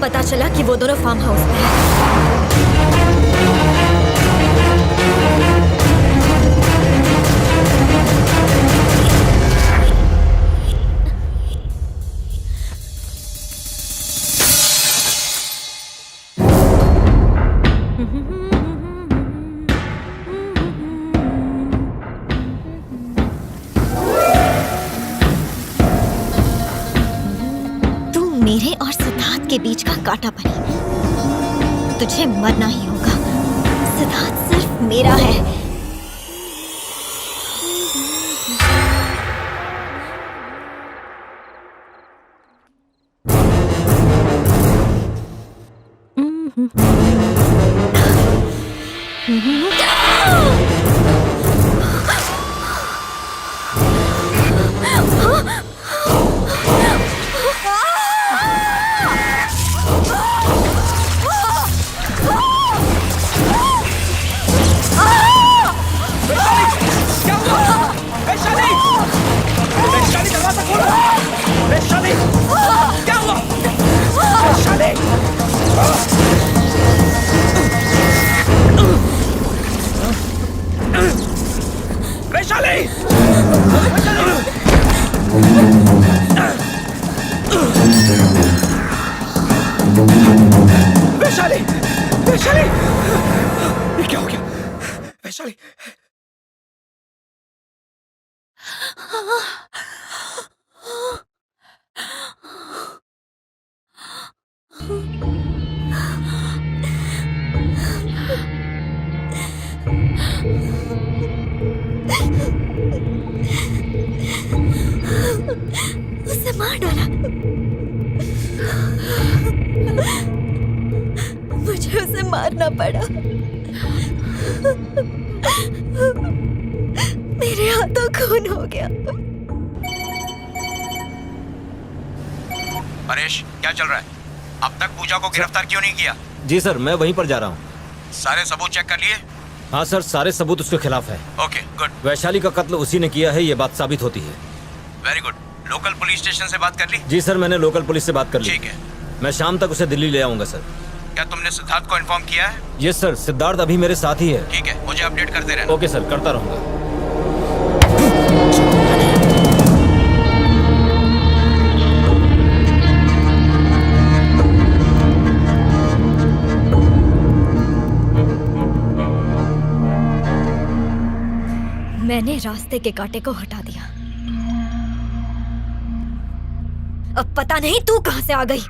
पता चला कि वो दोनों फार्म हाउस में हैं। मेरे और सिद्धार्थ के बीच का कांटा बनी। तुझे मरना ही होगा। सिद्धार्थ सिर्फ मेरा है। वैशाली, वैशाली, ये क्या हो गया? वैशाली, उसे मार डाला। मुझे उसे मारना पड़ा। मेरे हाथों खून हो गया। परेश, क्या चल रहा है? अब तक पूजा को गिरफ्तार क्यों नहीं किया? जी सर, मैं वहीं पर जा रहा हूँ। सारे सबूत चेक कर लिए? हाँ सर, सारे सबूत उसके खिलाफ है। Okay, good. वैशाली का कत्ल उसी ने किया है, ये बात साबित होती है। Very good. Local police station से बात कर ली? जी सर, मैंने लोकल पुलिस से बात कर ली। ठीक है। मैं शाम तक उसे दिल्ली ले आऊंगा सर। क्या तुमने सिद्धार्थ को इन्फॉर्म किया है? यस सर, सिद्धार्थ अभी मेरे साथ ही है। ठीक है, मुझे अपडेट करते रहना। ओके सर, करता रहूंगा। मैंने रास्ते के कांटे को हटा दिया। अब पता नहीं तू कहां से आ गई।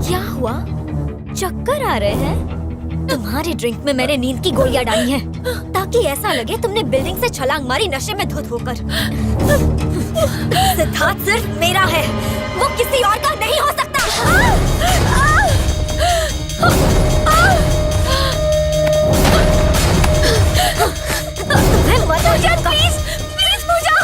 क्या हुआ? चक्कर आ रहे हैं? तुम्हारी ड्रिंक में मैंने नींद की गोलियां डाली हैं, ताकि ऐसा लगे तुमने बिल्डिंग से छलांग मारी नशे में धुत होकर। सिद्धार्थ सिर्फ मेरा है, वो किसी और का नहीं हो सकता। तुम्हें मत हो जाए, प्लीज प्लीज पूजा।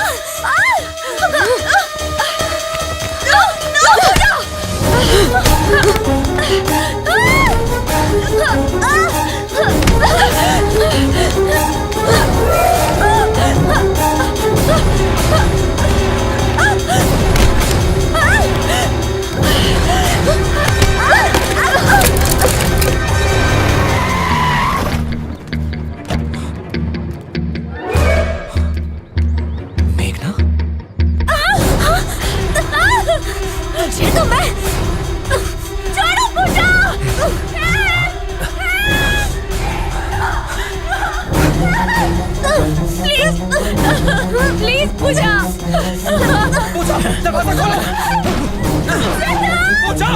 मेघना, तुझे तो मैं छोड़ो पूजा। प्लीज प्लीज पूजा। पूजा, दरवाजा खोलो। पूजा,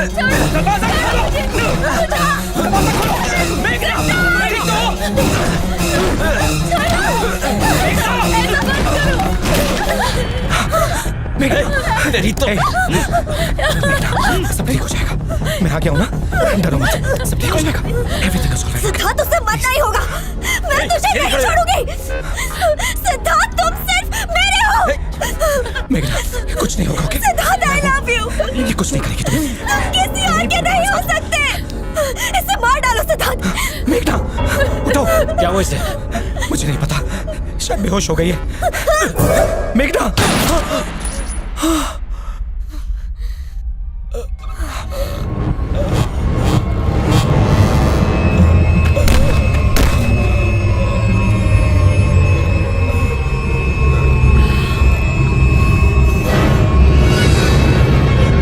दरवाजा खोलो। दरवाजा खोलो। मेघना, मेघना, मेघना, तेरी तो सब ठीक हो जाएगा। मैं आ गया हूँ ना, डरो मत, सब ठीक हो जाएगा। Everything is alright. सिद्धार्थ, तुझसे मरना ही होगा। मैं तुझे नहीं छोड़ूंगी। सिद्धार्थ, तुम सिर्फ मेरे हो। मेघना, कुछ नहीं होगा, okay? Siddharth, I love you. ये कुछ नहीं करेगी तुम्हें। तुम किसी और के नहीं हो सकते। इसे मार डालो सिद्धार्थ। मेघना, उठो। क्या हुआ इसे? मुझे नहीं पता, शायद बेहोश हो गई है। मेघना,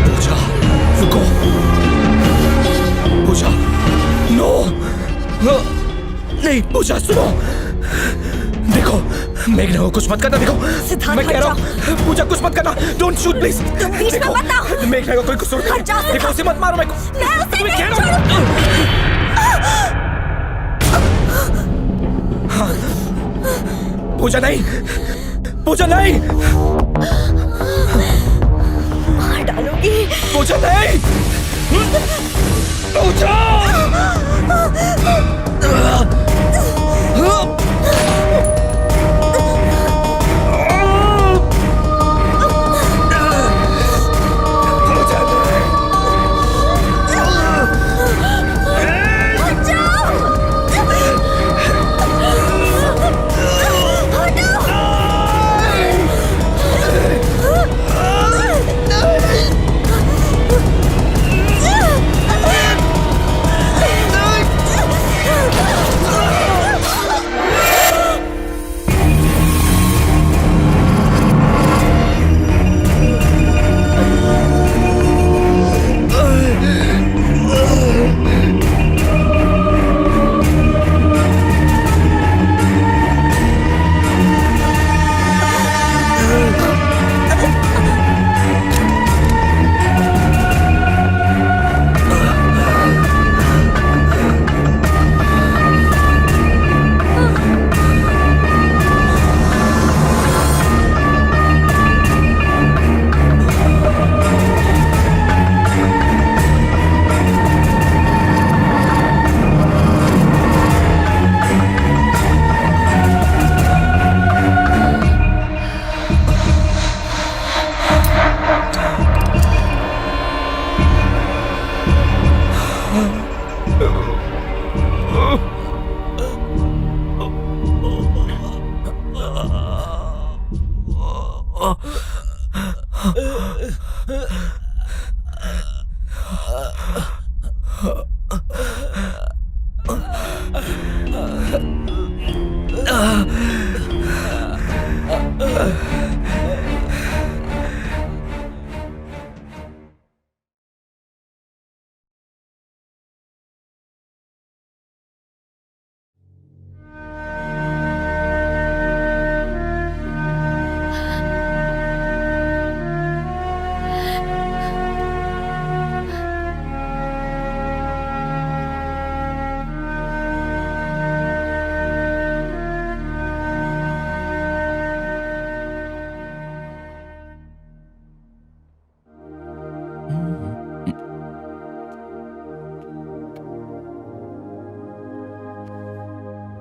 पूजा, रुको। पूजा, नो, नहीं। पूजा, सुनो, देखो, मेघना को कुछ मत करना। देखो, सिद्धार्थ, मैं कह रहा हूँ, पूजा कुछ मत करना। Don't shoot please. तुम बीच में मत आओ। मेघना को कोई कसूर नहीं हट जाओ, है। देखो, उसे मत मारो। मैं उसे तुम्हें नहीं कह रहा हूँ। हाँ, पूजा नहीं, पूजा नहीं, मार डालूंगी। पूजा नहीं, पूजा।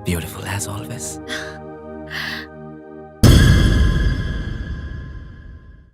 Beautiful as always.